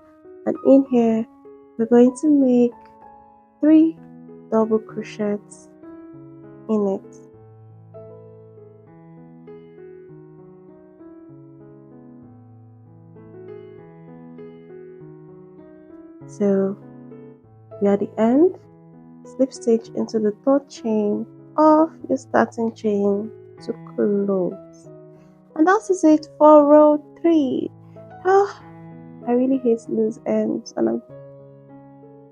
and in here we're going to make 3 double crochets in it. So we are at the end. Slip stitch into the 3rd chain of your starting chain to close, and that is it for row 3. I really hate loose ends, and I'm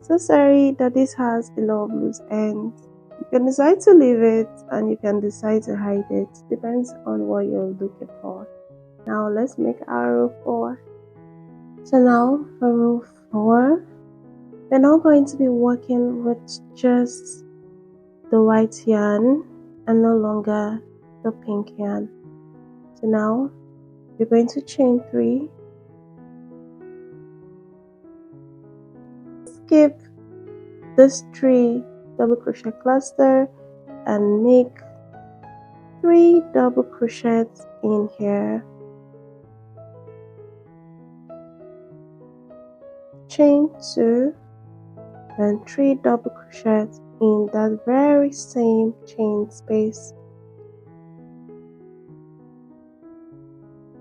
so sorry that this has a lot of loose ends. You can decide to leave it and you can decide to hide it, depends on what you're looking for. Now let's make our row 4. So now for row 4, we're now going to be working with just the white yarn and no longer the pink yarn. So now you're going to chain 3, skip this 3 double crochet cluster and make 3 double crochets in here, chain 2 and 3 double crochets in that very same chain space.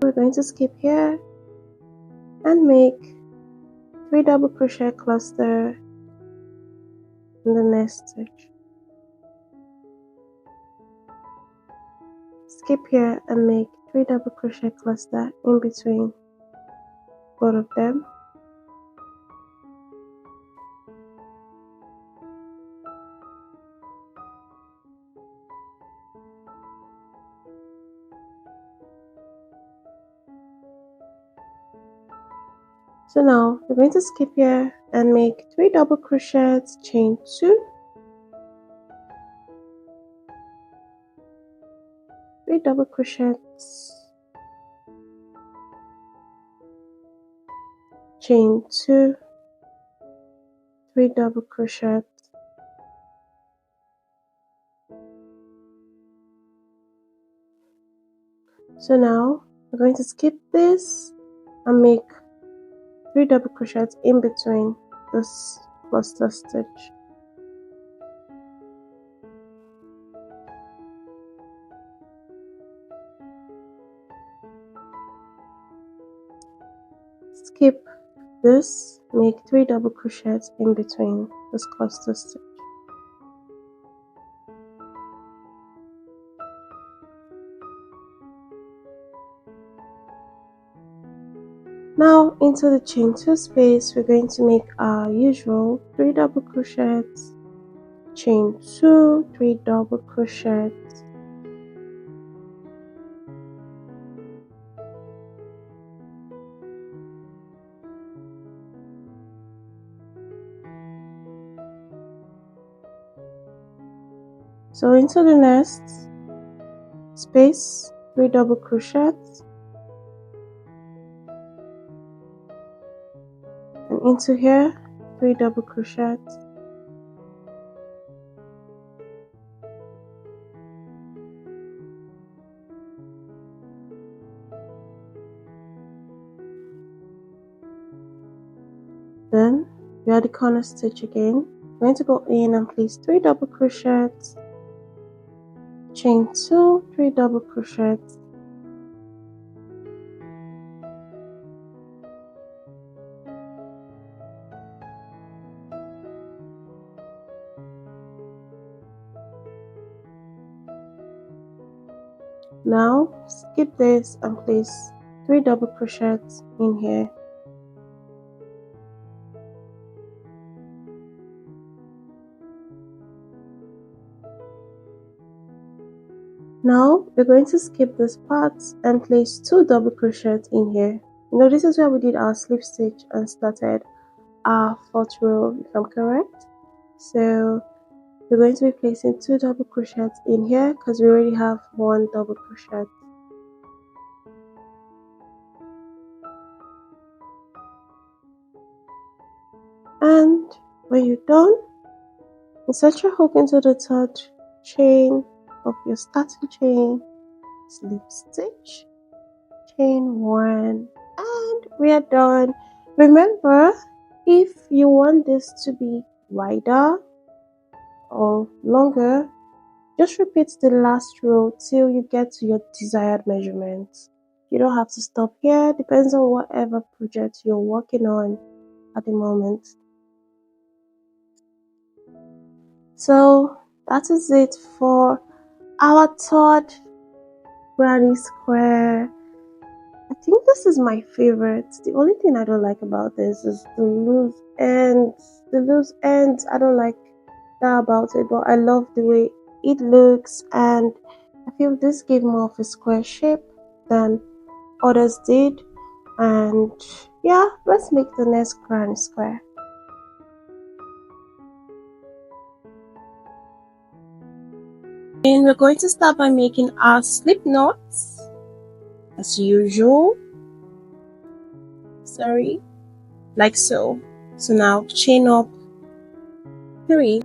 We're going to skip here and make 3 double crochet cluster in the next stitch. Skip here and make 3 double crochet cluster in between both of them. So now we're going to skip here and make 3 double crochets, chain 2, 3 double crochets, chain 2, 3 double crochets, so now we're going to skip this and make 3 double crochets in between this cluster stitch. Skip this, make 3 double crochets in between this cluster stitch. Now into the chain 2 space, we're going to make our usual 3 double crochets, chain 2, 3 double crochets, so into the next space, 3 double crochets, and into here 3 double crochets, then we are the corner stitch again. I'm going to go in and place 3 double crochets, chain 2, 3 double crochets, now skip this and place 3 double crochets in here. Now we're going to skip this part and place 2 double crochets in here. You know, this is where we did our slip stitch and started our 4th row, if I'm correct. So we're going to be placing 2 double crochets in here because we already have 1 double crochet. And when you're done, insert your hook into the 3rd chain of your starting chain, slip stitch, chain 1, and we are done. Remember, if you want this to be wider or longer, just repeat the last row till you get to your desired measurement. You don't have to stop here, depends on whatever project you're working on at the moment. So that is it for our 3rd granny square. I think this is my favorite. The only thing I don't like about this is the loose ends. The loose ends, I don't like that about it, but I love the way it looks, and I feel this gave more of a square shape than others did. And yeah, let's make the next granny square. And we're going to start by making our slip knots as usual. Sorry, like so. So now chain up 3.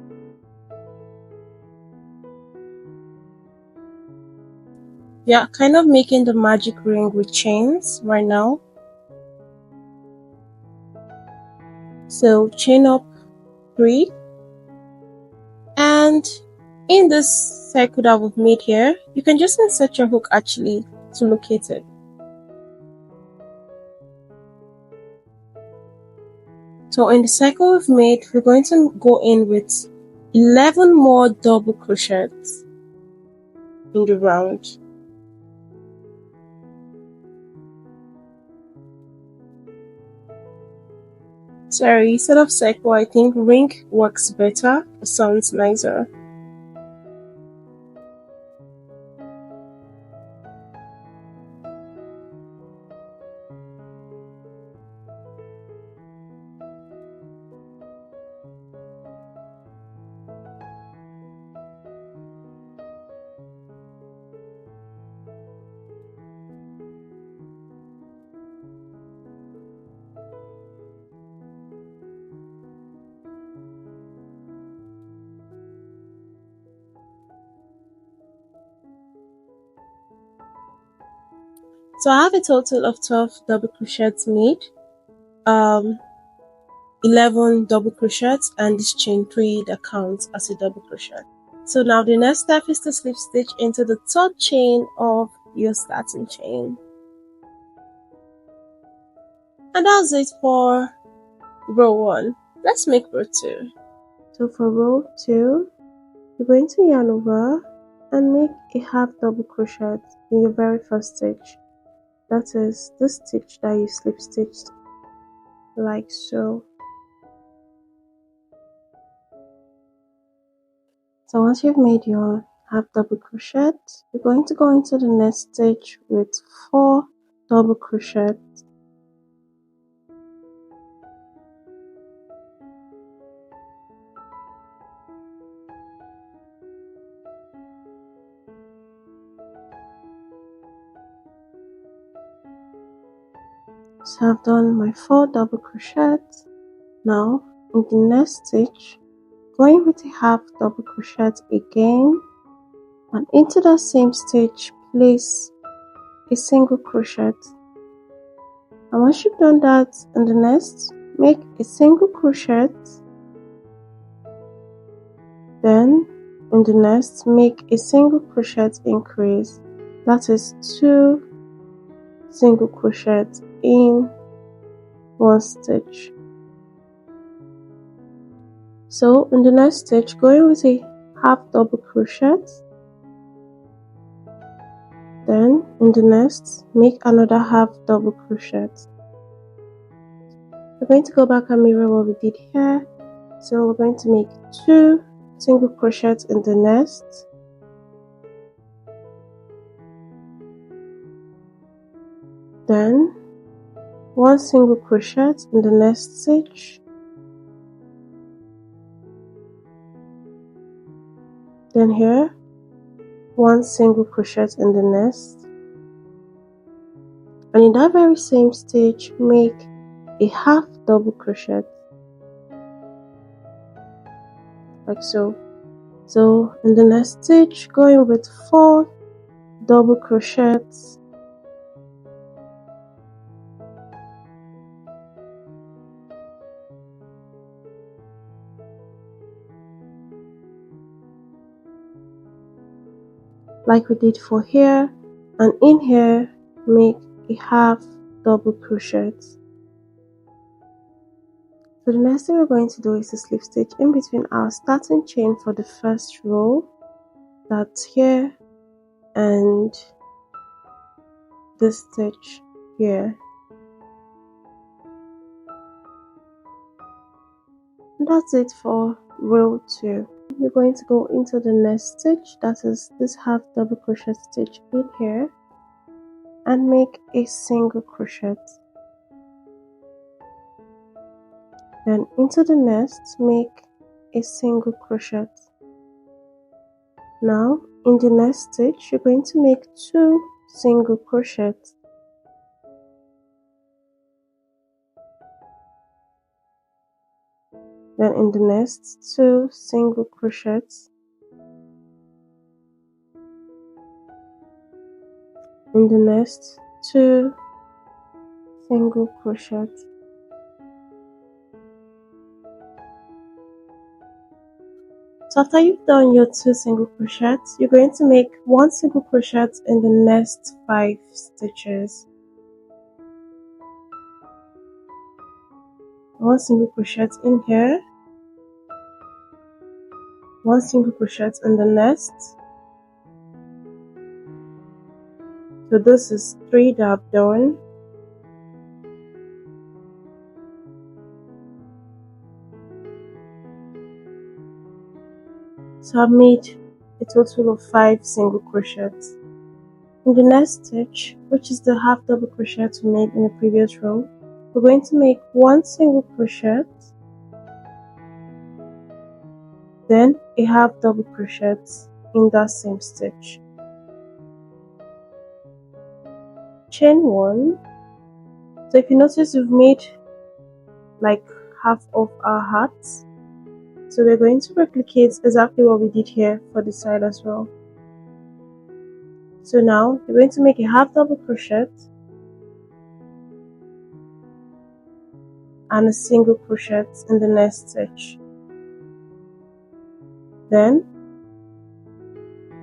Yeah, kind of making the magic ring with chains right now. So chain up 3, and in this circle that we've made here, you can just insert your hook actually to locate it. So in the circle we've made, we're going to go in with 11 more double crochets in the round. Sorry, instead of circle, I think ring works better. It sounds nicer. So I have a total of 12 double crochets made, 11 double crochets, and this chain 3 that counts as a double crochet. So now the next step is to slip stitch into the third chain of your starting chain. And that's it for row 1. Let's make row 2. So for row 2, you're going to yarn over and make a half double crochet in your very first stitch. That is the stitch that you slip stitched, like so. So once you've made your half double crochet, you're going to go into the next stitch with 4 double crochets. So I've done my 4 double crochets. Now in the next stitch, going with a half double crochet again, and into that same stitch place a single crochet. And once you've done that in the next, make a single crochet. Then in the next, make a single crochet increase, that is 2 single crochets in one stitch. So in the next stitch, going with a half double crochet, then in the next, make another half double crochet. We're going to go back and mirror what we did here. So we're going to make 2 single crochets in the next, then 1 single crochet in the next stitch, then here 1 single crochet in the next, and in that very same stitch make a half double crochet, like so. So in the next stitch, going with 4 double crochets, like we did for here, and in here make a half double crochet. So the next thing we're going to do is to slip stitch in between our starting chain for the first row, that's here, and this stitch here. And that's it for row 2. You're going to go into the next stitch, that is this half double crochet stitch in here, and make a single crochet. Then into the next, make a single crochet. Now in the next stitch, you're going to make 2 single crochets. Then in the next, 2 single crochets. In the next, 2 single crochets. So after you've done your 2 single crochets, you're going to make 1 single crochet in the next 5 stitches. 1 single crochet in here, 1 single crochet in the next. So this is 3 that I've done. So I've made a total of 5 single crochets. In the next stitch, which is the half double crochet we made in the previous row, we're going to make 1 single crochet, then a half double crochet in that same stitch. Chain 1. So if you notice, we've made like half of our hearts. So we're going to replicate exactly what we did here for the side as well. So now we're going to make a half double crochet and a single crochet in the next stitch. Then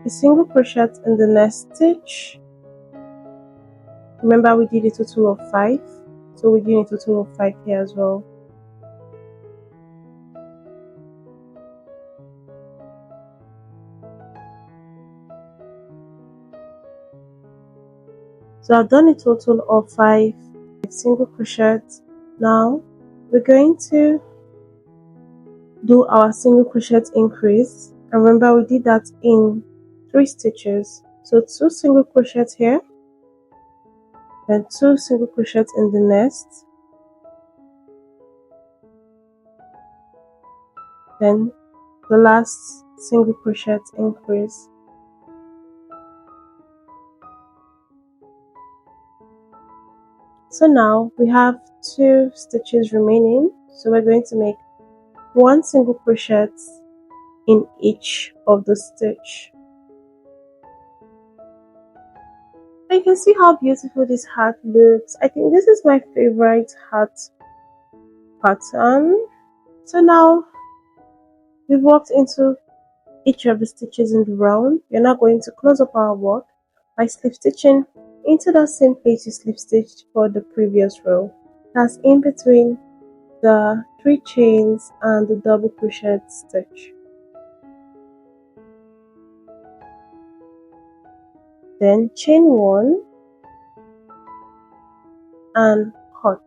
a single crochet in the next stitch. Remember, we did a total of 5, so we're doing a total of 5 here as well. So I've done a total of 5 single crochets. Now we're going to do our single crochet increase, and remember we did that in 3 stitches. So 2 single crochets here, then 2 single crochets in the next, then the last single crochet increase. So now we have 2 stitches remaining, so we're going to make 1 single crochet in each of the stitch. And you can see how beautiful this heart looks. I think this is my favorite heart pattern. So now we've worked into each of the stitches in the round. We're now going to close up our work by slip stitching into the same place you slip stitched for the previous row. That's in between the 3 chains and the double crochet stitch. Then chain 1 and cut.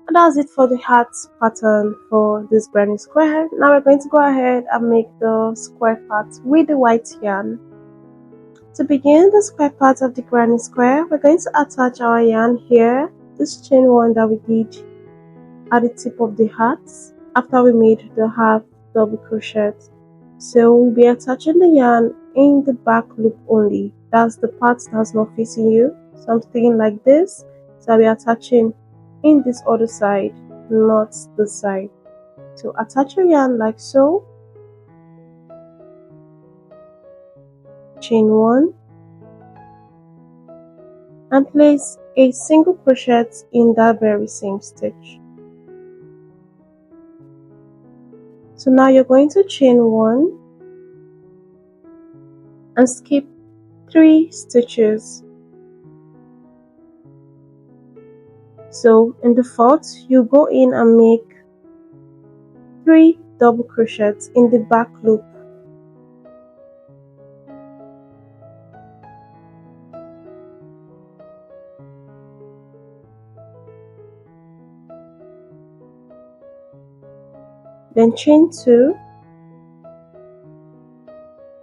And that's it for the heart pattern for this granny square. Now we're going to go ahead and make the square part with the white yarn. To begin the square part of the granny square, we're going to attach our yarn here, this chain 1 that we did at the tip of the heart after we made the half double crochet. So we'll be attaching the yarn in the back loop only. That's the part that's not facing you, something like this. So I'll be attaching in this other side, not the side. So attach your yarn like so, chain 1, and place a single crochet in that very same stitch. So now you're going to chain 1 and skip 3 stitches. So in the 4th, you go in and make 3 double crochets in the back loop. Then chain 2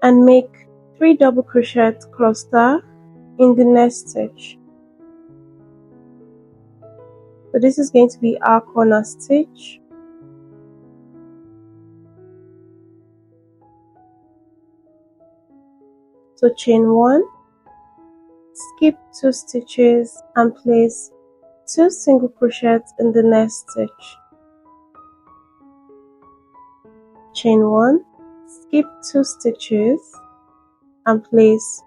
and make 3 double crochet cluster in the next stitch. So this is going to be our corner stitch. So chain 1, skip 2 stitches and place 2 single crochets in the next stitch. Chain 1, skip 2 stitches and place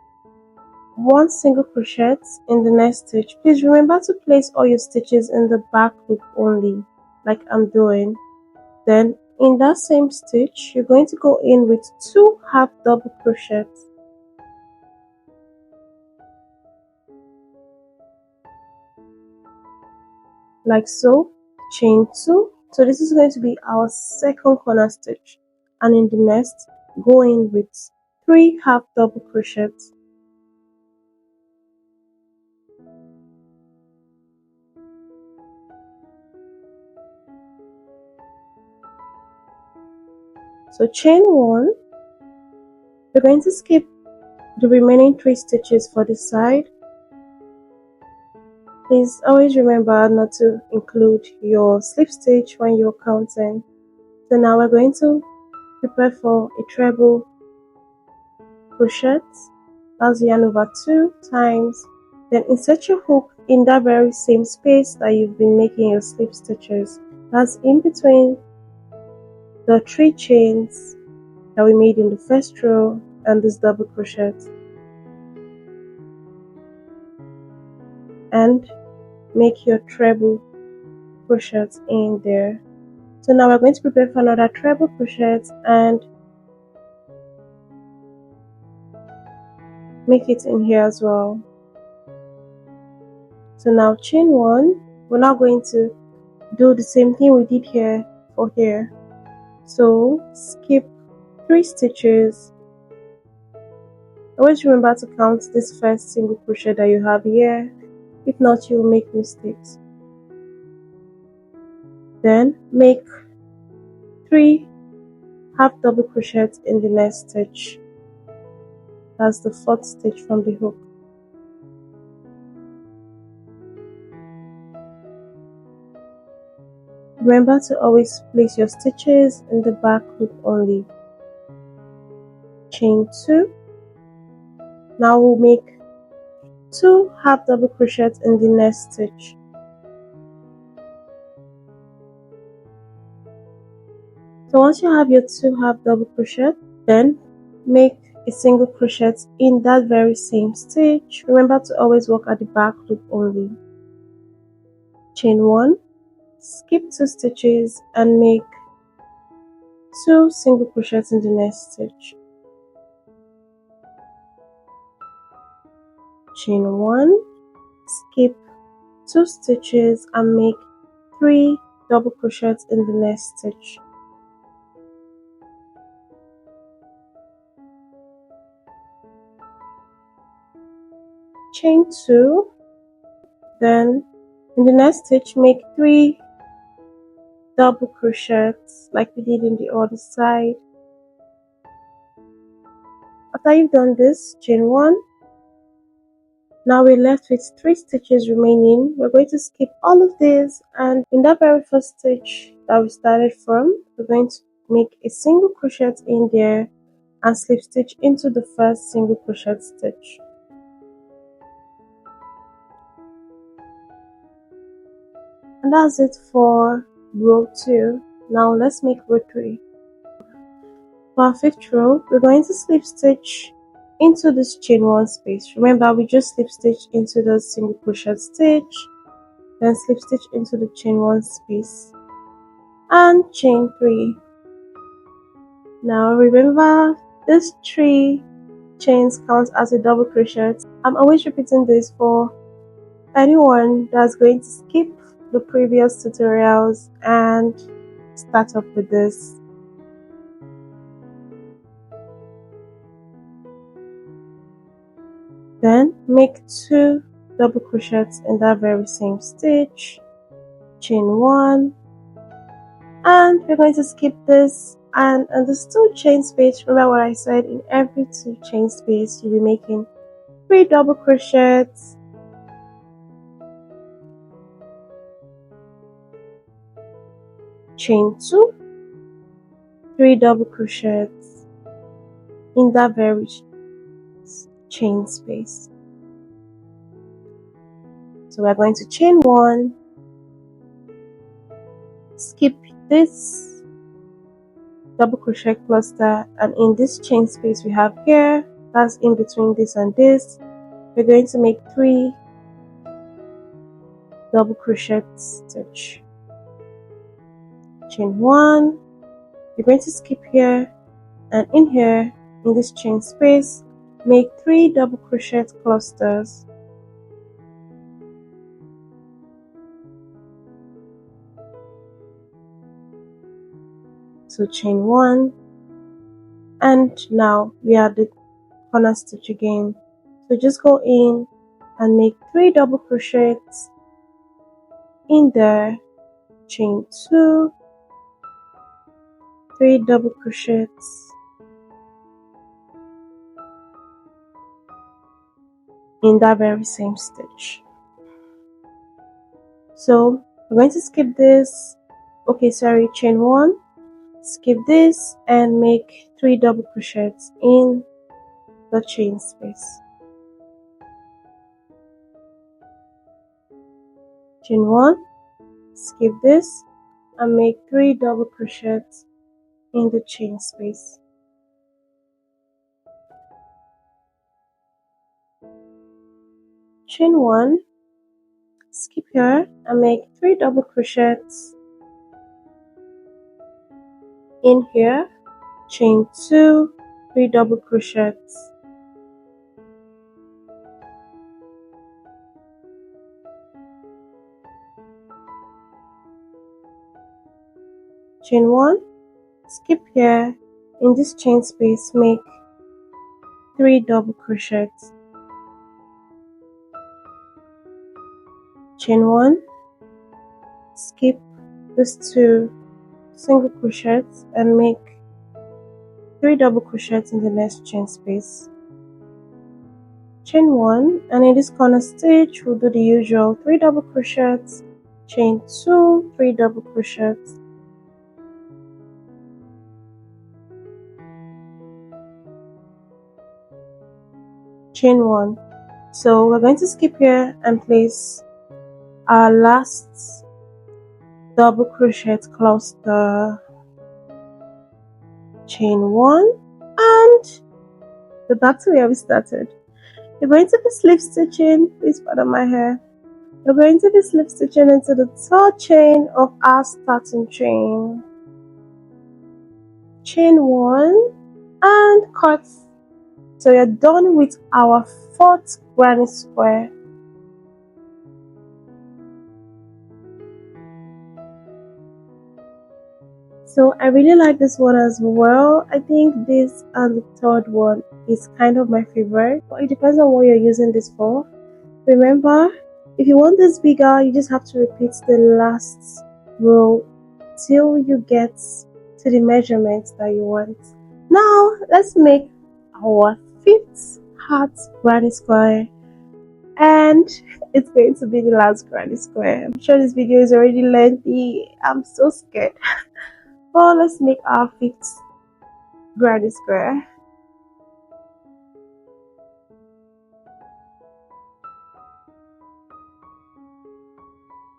1 single crochet in the next stitch. Please remember to place all your stitches in the back loop only, like I'm doing. Then in that same stitch, you're going to go in with 2 half double crochets. like so. Chain 2. So this is going to be our second corner stitch, and in the next go in with 3 half double crochets. So chain 1, we're going to skip the remaining 3 stitches for the side. Please always remember not to include your slip stitch when you're counting. So now we're going to prepare for a treble crochet. That's yarn over 2 times. Then insert your hook in that very same space that you've been making your slip stitches. That's in between the 3 chains that we made in the first row and this double crochet. And make your treble crochet in there. So now we're going to prepare for another treble crochet and make it in here as well. So now chain 1, we're now going to do the same thing we did here for here. So skip 3 stitches. Always remember to count this first single crochet that you have here, if not you'll make mistakes. Then make 3 half double crochets in the next stitch. That's the 4th stitch from the hook. Remember to always place your stitches in the back loop only. Chain 2. Now we'll make 2 half double crochets in the next stitch. So once you have your 2 half double crochet, then make a single crochet in that very same stitch. Remember to always work at the back loop only. Chain 1, skip 2 stitches and make 2 single crochets in the next stitch. Chain 1, skip 2 stitches and make 3 double crochets in the next stitch. Chain 2, then in the next stitch make 3 double crochets like we did in the other side. After you've done this, chain 1. Now we're left with 3 stitches remaining. We're going to skip all of these, and in that very first stitch that we started from, we're going to make a single crochet in there and slip stitch into the first single crochet stitch. And that's it for row 2. Now let's make row 3. For our 5th row, we're going to slip stitch into this chain 1 space. Remember, we just slip stitch into the single crochet stitch, then slip stitch into the chain 1 space and chain 3. Now remember, this 3 chains count as a double crochet. I'm always repeating this for anyone that's going to skip the previous tutorials and start up with this. Then make 2 double crochets in that very same stitch, chain 1, and we're going to skip this, and in this 2 chain space, remember what I said, in every 2 chain space you'll be making 3 double crochets, chain 2, 3 double crochets in that very chain space. So we're going to chain 1, skip this double crochet cluster, and in this chain space we have here, that's in between this and this, we're going to make 3 double crochet stitch. Chain 1, you're going to skip here, and in here, in this chain space, make 3 double crochet clusters. So chain 1, and now we are the corner stitch again. So just go in and make 3 double crochets in there, chain 2, 3 double crochets in that very same stitch. So we're going to skip this, chain 1, skip this and make 3 double crochets in the chain space. Chain 1, skip this and make 3 double crochets in the chain space. Chain 1, skip here and make 3 double crochets in here, chain 2, 3 double crochets, chain 1, skip here, in this chain space make 3 double crochets, chain 1, skip these 2 single crochets and make 3 double crochets in the next chain space, chain 1, and in this corner stitch we'll do the usual 3 double crochets, chain 2, 3 double crochets, chain 1. So we're going to skip here and place our last double crochet cluster, chain 1, and we're back to where we started. You're going to be slip stitching, please pardon my hair. You're going to be slip stitching into the third chain of our starting chain, chain 1, and cut. So you're done with our 4th granny square. So I really like this one as well. I think this and the third one is kind of my favorite, but it depends on what you're using this for. Remember, if you want this bigger, you just have to repeat the last row till you get to the measurement that you want. Now let's make our 5th heart granny square, and it's going to be the last granny square. I'm sure this video is already lengthy. I'm so scared. Well, let's make our 5th granny square.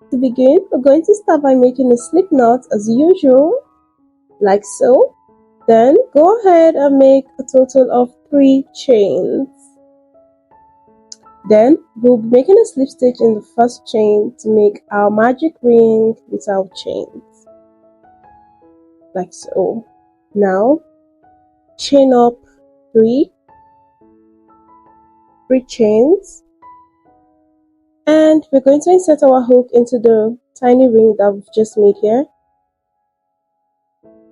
To begin, we're going to start by making a slip knot as usual, like so. Then go ahead and make a total of 3 chains. Then we'll be making a slip stitch in the first chain to make our magic ring without chains, like so. Now chain up 3 chains, and we're going to insert our hook into the tiny ring that we've just made here,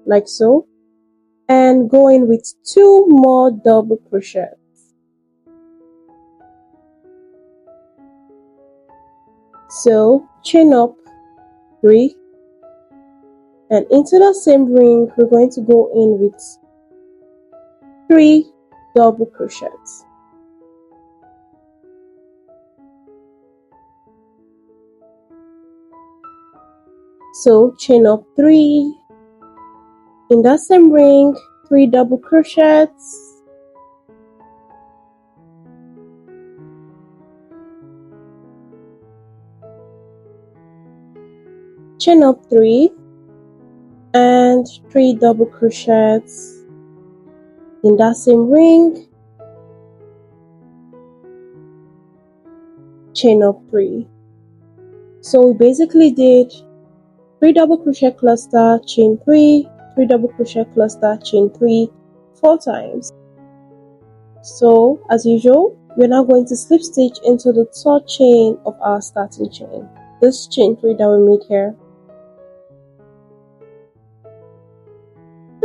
like so, and go in with 2 more double crochets. So chain up 3, and into the same ring we're going to go in with 3 double crochets. So chain up 3, in that same ring 3 double crochets, chain up 3 and 3 double crochets in that same ring, chain up 3. So we basically did 3 double crochet cluster, chain 3, 3 double crochet cluster, chain 3 4 times. So as usual, we're now going to slip stitch into the 3rd chain of our starting chain, this chain 3 that we made here.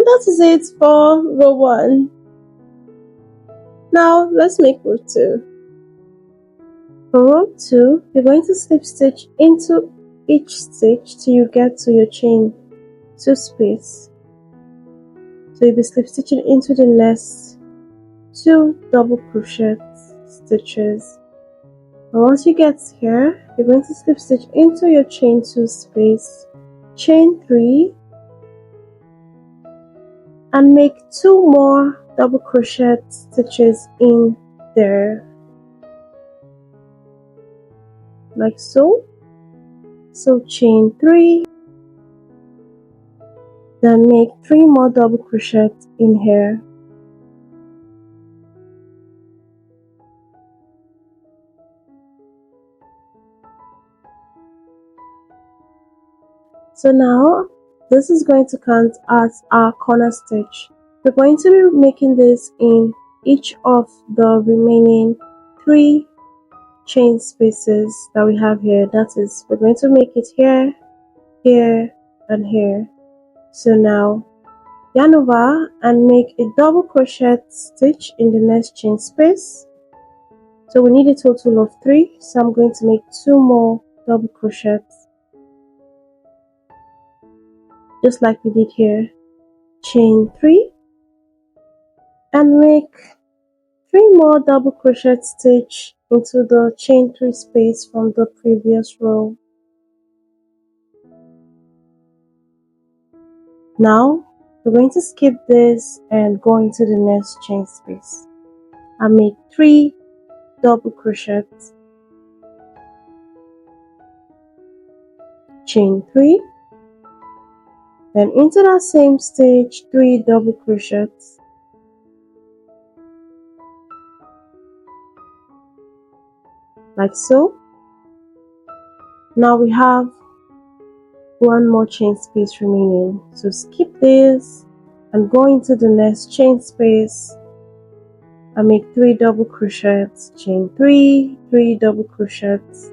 that is it for row 1. Now let's make row 2. For row 2, you're going to slip stitch into each stitch till you get to your chain 2 space. So you'll be slip stitching into the next 2 double crochet stitches. And once you get here, you're going to slip stitch into your chain 2 space, chain 3, and make 2 more double crochet stitches in there, like so. So chain 3, then make 3 more double crochet in here. So now this is going to count as our corner stitch. We're going to be making this in each of the remaining 3 chain spaces that we have here. That is, we're going to make it here, here, and here. So now yarn over and make a double crochet stitch in the next chain space. So we need a total of 3, so I'm going to make 2 more double crochets, just like we did here. Chain 3 and make 3 more double crochet stitch into the chain 3 space from the previous row. Now we're going to skip this and go into the next chain space and make 3 double crochets, chain 3, then into that same stitch 3 double crochets, like so. Now we have 1 more chain space remaining, so skip this and go into the next chain space and make 3 double crochets, chain 3, 3 double crochets,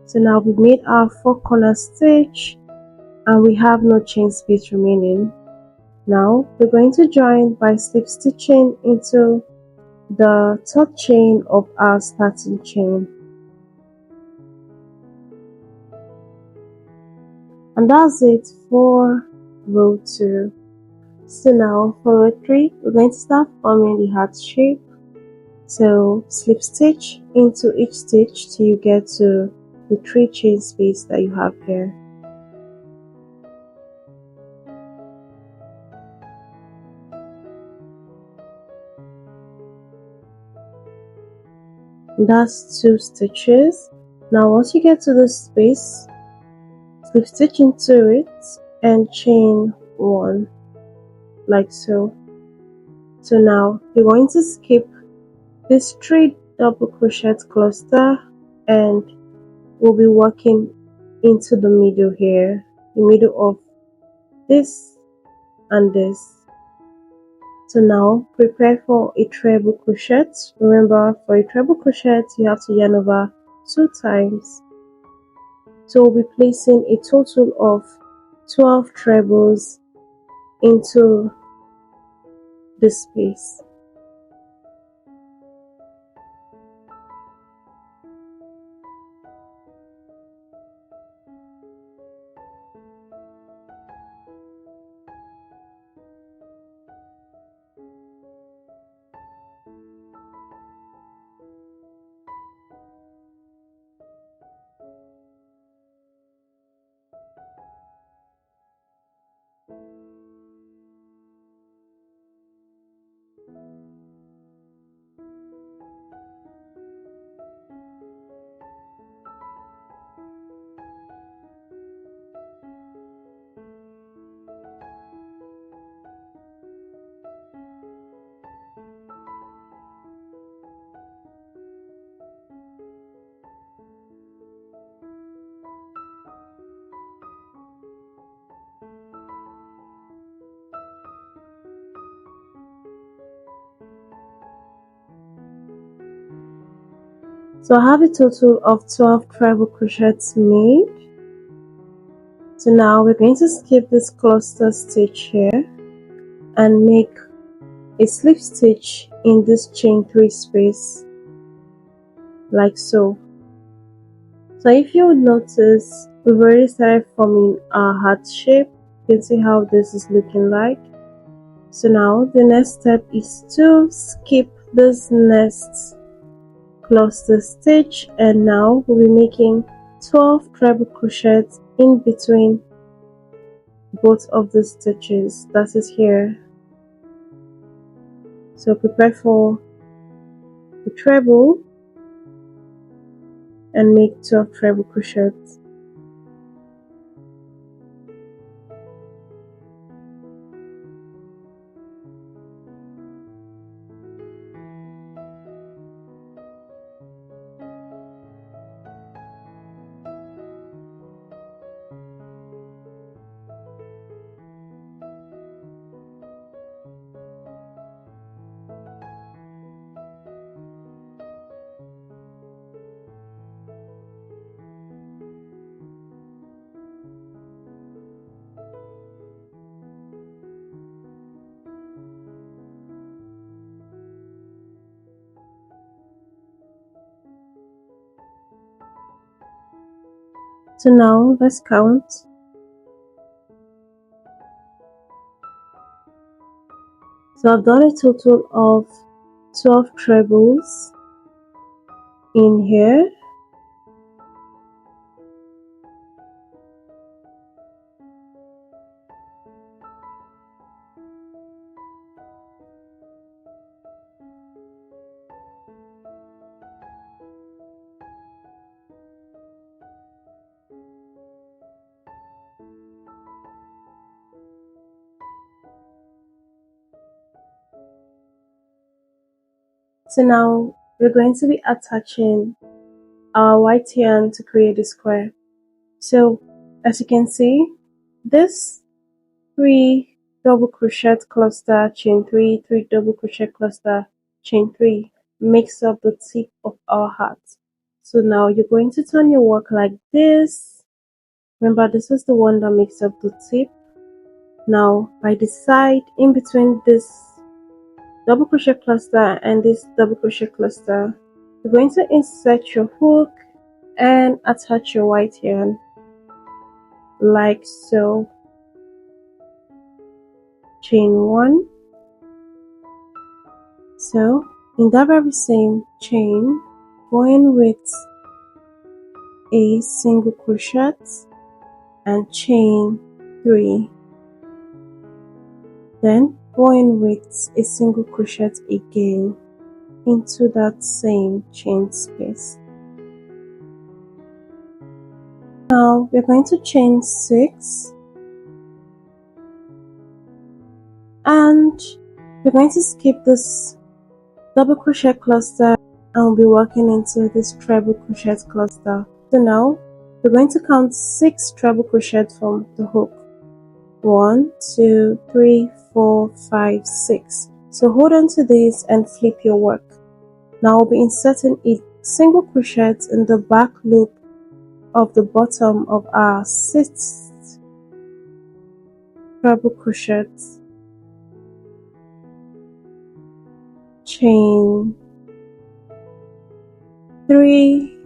so now we've made our 4 corner stitch and we have no chain space remaining. Now we're going to join by slip stitching into the 3rd chain of our starting chain, and that's it for row 2. So now for row 3, we're going to start forming the heart shape. So slip stitch into each stitch till you get to the 3 chain space that you have here. That's 2 stitches. Now once you get to this space, slip stitch into it and chain 1, like so. So now you're going to skip this 3 double crochet cluster and we'll be working into the middle here, the middle of this and this. So now prepare for a treble crochet. Remember, for a treble crochet you have to yarn over 2 times. So we'll be placing a total of 12 trebles into this space. So I have a total of 12 treble crochets made. So now we're going to skip this cluster stitch here and make a slip stitch in this chain 3 space, like so. So if you would notice, we've already started forming our heart shape. You can see how this is looking like. So now the next step is to skip this next cluster stitch, and now we'll be making 12 treble crochets in between both of the stitches, that is here. So prepare for the treble and make 12 treble crochets. So now let's count. So I've done a total of 12 trebles in here. So now we're going to be attaching our white yarn to create a square. So as you can see, this 3 double crochet cluster chain 3, 3 double crochet cluster chain 3 makes up the tip of our heart. So now you're going to turn your work like this. Remember, this is the one that makes up the tip. Now by the side, in between this double crochet cluster and this double crochet cluster, you're going to insert your hook and attach your white yarn like so. Chain 1. So in that very same chain, go in with a single crochet and chain 3. Then go in with a single crochet again into that same chain space. Now we're going to chain 6 and we're going to skip this double crochet cluster and we'll be working into this treble crochet cluster. So now we're going to count 6 treble crochets from the hook. 1, 2, 3, 4, 5, 6. So hold on to this and flip your work. Now we'll be inserting a single crochet in the back loop of the bottom of our 6th treble crochet. Chain 3,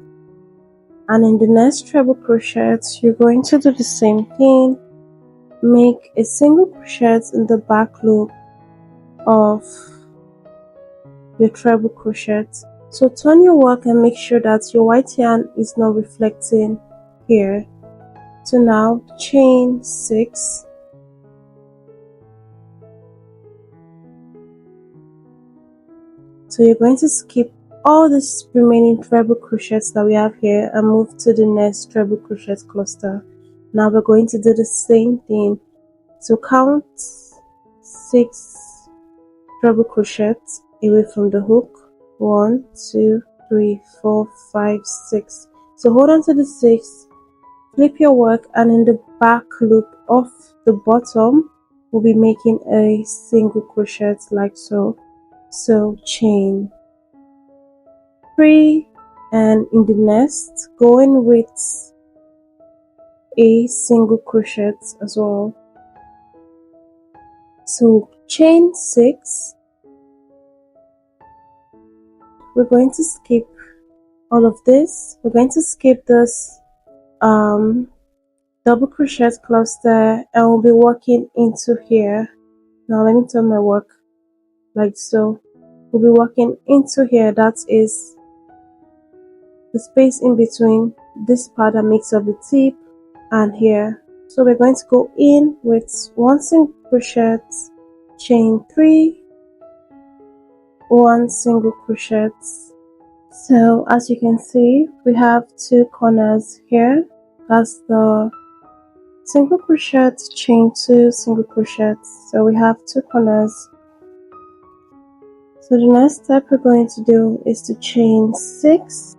and in the next treble crochet you're going to do the same thing. Make a single crochet in the back loop of your treble crochet. So turn your work and make sure that your white yarn is not reflecting here. So now chain 6, so you're going to skip all these remaining treble crochets that we have here and move to the next treble crochet cluster. Now we're going to do the same thing. So count 6 treble crochets away from the hook. 1, 2, 3, 4, 5, 6. So hold on to the 6, flip your work, and in the back loop of the bottom we'll be making a single crochet like so. So chain 3, and in the next go in with a single crochet as well. So chain 6. We're going to skip all of this. We're going to skip this double crochet cluster, and we'll be working into here. Now let me turn my work like so. We'll be working into here, that is the space in between this part that makes up the tip and here. So we're going to go in with 1 single crochet, chain 3, 1 single crochet. So as you can see, we have 2 corners here. That's the single crochet, chain 2 single crochet. So we have 2 corners. So the next step we're going to do is to chain 6,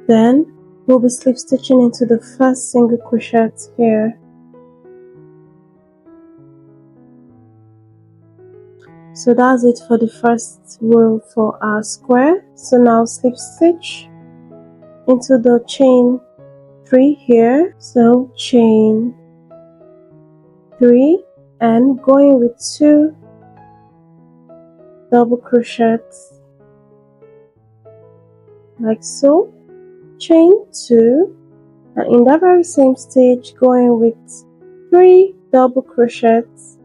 then we'll be slip stitching into the first single crochet here. So that's it for the first row for our square. So now slip stitch into the chain 3 here. So chain 3 and going with 2 double crochets like so. Chain 2 and in that very same stitch going with 3 double crochets.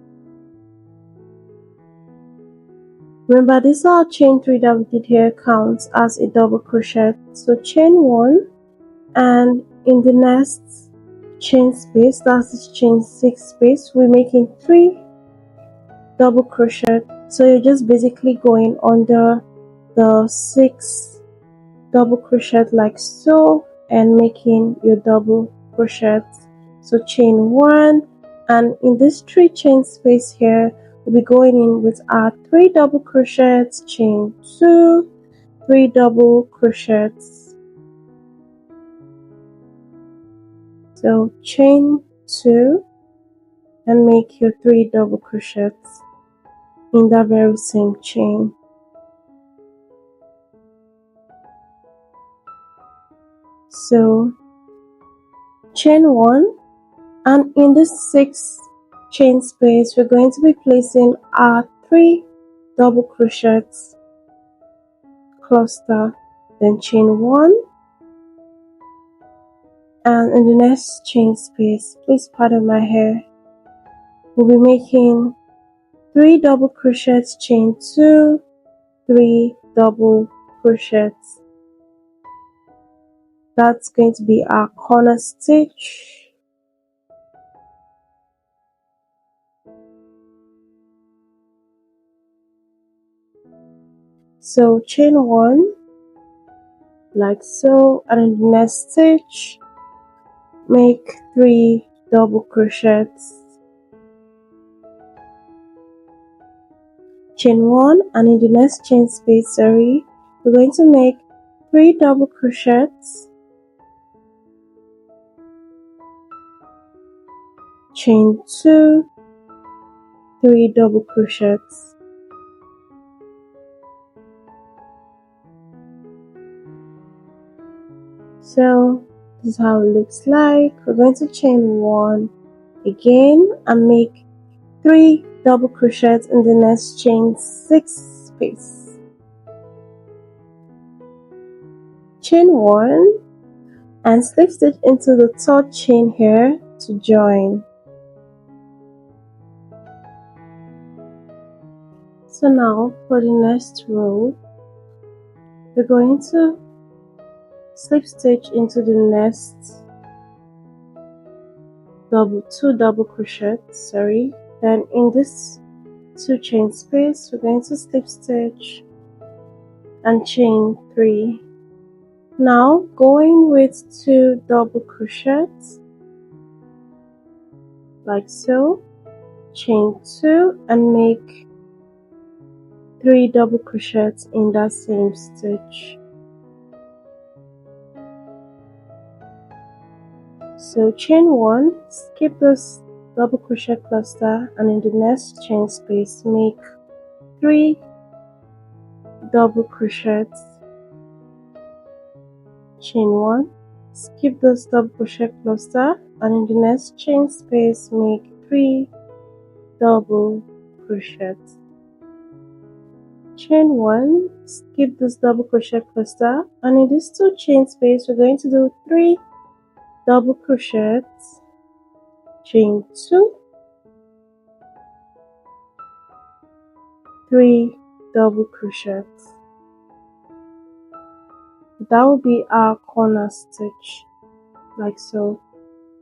Remember, this our chain 3 that we did here counts as a double crochet. So chain 1 and in the next chain space, that's this chain 6 space, we're making 3 double crochet. So you're just basically going under the 6 double crochet like so and making your double crochet. So chain 1 and in this 3 chain space here we'll be going in with our 3 double crochets, chain 2, 3 double crochets. So chain 2 and make your 3 double crochets in that very same chain. So chain 1 and in this 6 chain space we're going to be placing our 3 double crochets cluster, then chain 1 and in the next chain space, please pardon my hair, we'll be making 3 double crochets, chain 2, 3 double crochets. That's going to be our corner stitch. So chain 1 like so, and in the next stitch make 3 double crochets, chain 1 and in the next chain space, we're going to make 3 double crochets, chain 2, 3 double crochets. So this is how it looks like. We're going to chain 1 again and make 3 double crochets in the next chain 6 space. Chain 1 and slip stitch into the 3rd chain here to join. So now for the next row, we're going to slip stitch into the next 2 double crochets, then in this 2 chain space we're going to slip stitch and chain 3. Now going with 2 double crochets like so, chain 2 and make 3 double crochets in that same stitch. So chain 1, skip this double crochet cluster, and in the next chain space make 3 double crochets, chain 1, skip this double crochet cluster, and in the next chain space make 3 double crochets, chain 1, skip this double crochet cluster, and in this 2 chain space we're going to do 3 double crochets, chain 2, 3 double crochets. That will be our corner stitch, like so.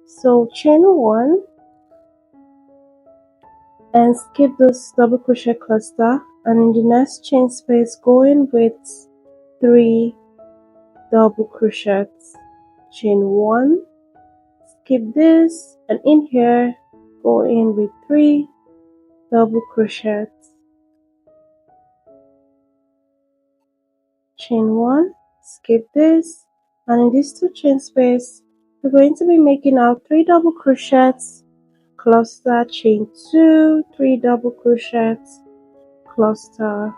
So chain 1 and skip this double crochet cluster, and in the next chain space go in with 3 double crochets, chain 1, skip this, and in here go in with 3 double crochets, chain 1, skip this, and in this 2 chain space we're going to be making our 3 double crochets, cluster, chain 2, 3 double crochets, cluster,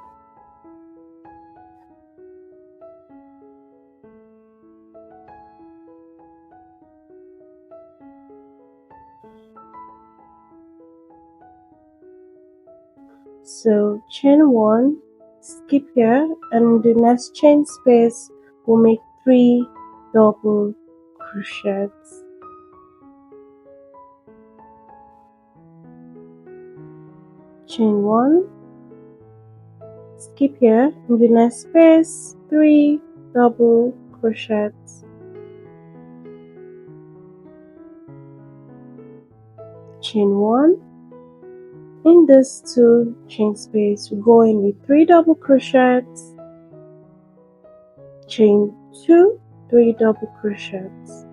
so chain 1, skip here, and in the next chain space we'll make 3 double crochets, chain 1, skip here, in the next space 3 double crochets, chain 1, in this 2 chain space we go in with 3 double crochets, chain 2, 3 double crochets,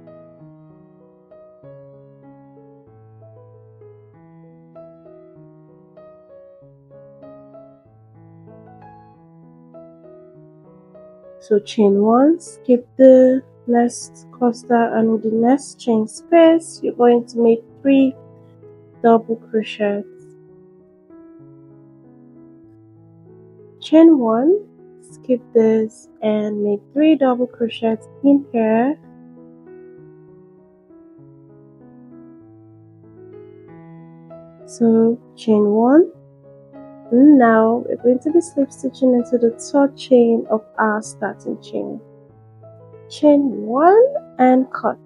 so chain 1, skip the next cluster, and in the next chain space you're going to make 3 double crochets, chain 1, skip this and make 3 double crochets in here, so chain 1, and now we're going to be slip stitching into the 3rd chain of our starting chain, chain 1 and cut.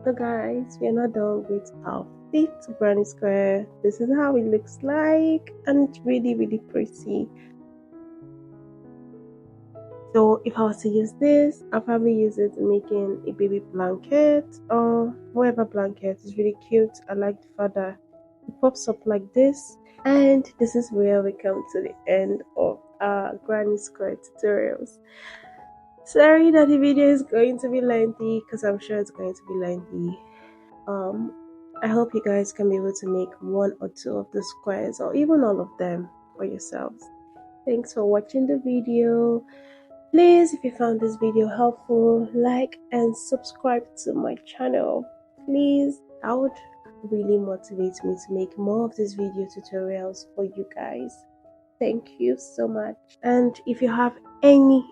So guys, we're not done with our 5th granny square. This is how it looks like, and it's really pretty. So if I was to use this, I'll probably use it in making a baby blanket or whatever blanket. It's really cute. I like the fact that it pops up like this. And this is where we come to the end of our granny square tutorials. Sorry that the video is going to be lengthy, because I'm sure it's going to be lengthy. I hope you guys can be able to make 1 or 2 of the squares, or even all of them for yourselves. Thanks for watching the video. Please, if you found this video helpful, like and subscribe to my channel. Please, that would really motivate me to make more of these video tutorials for you guys. Thank you so much. And if you have any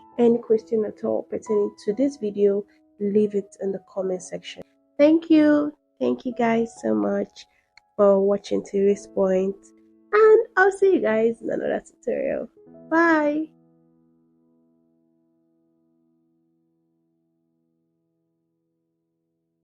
question at all pertaining to this video, leave it in the comment section. Thank you guys so much for watching to this point, and I'll see you guys in another tutorial. Bye.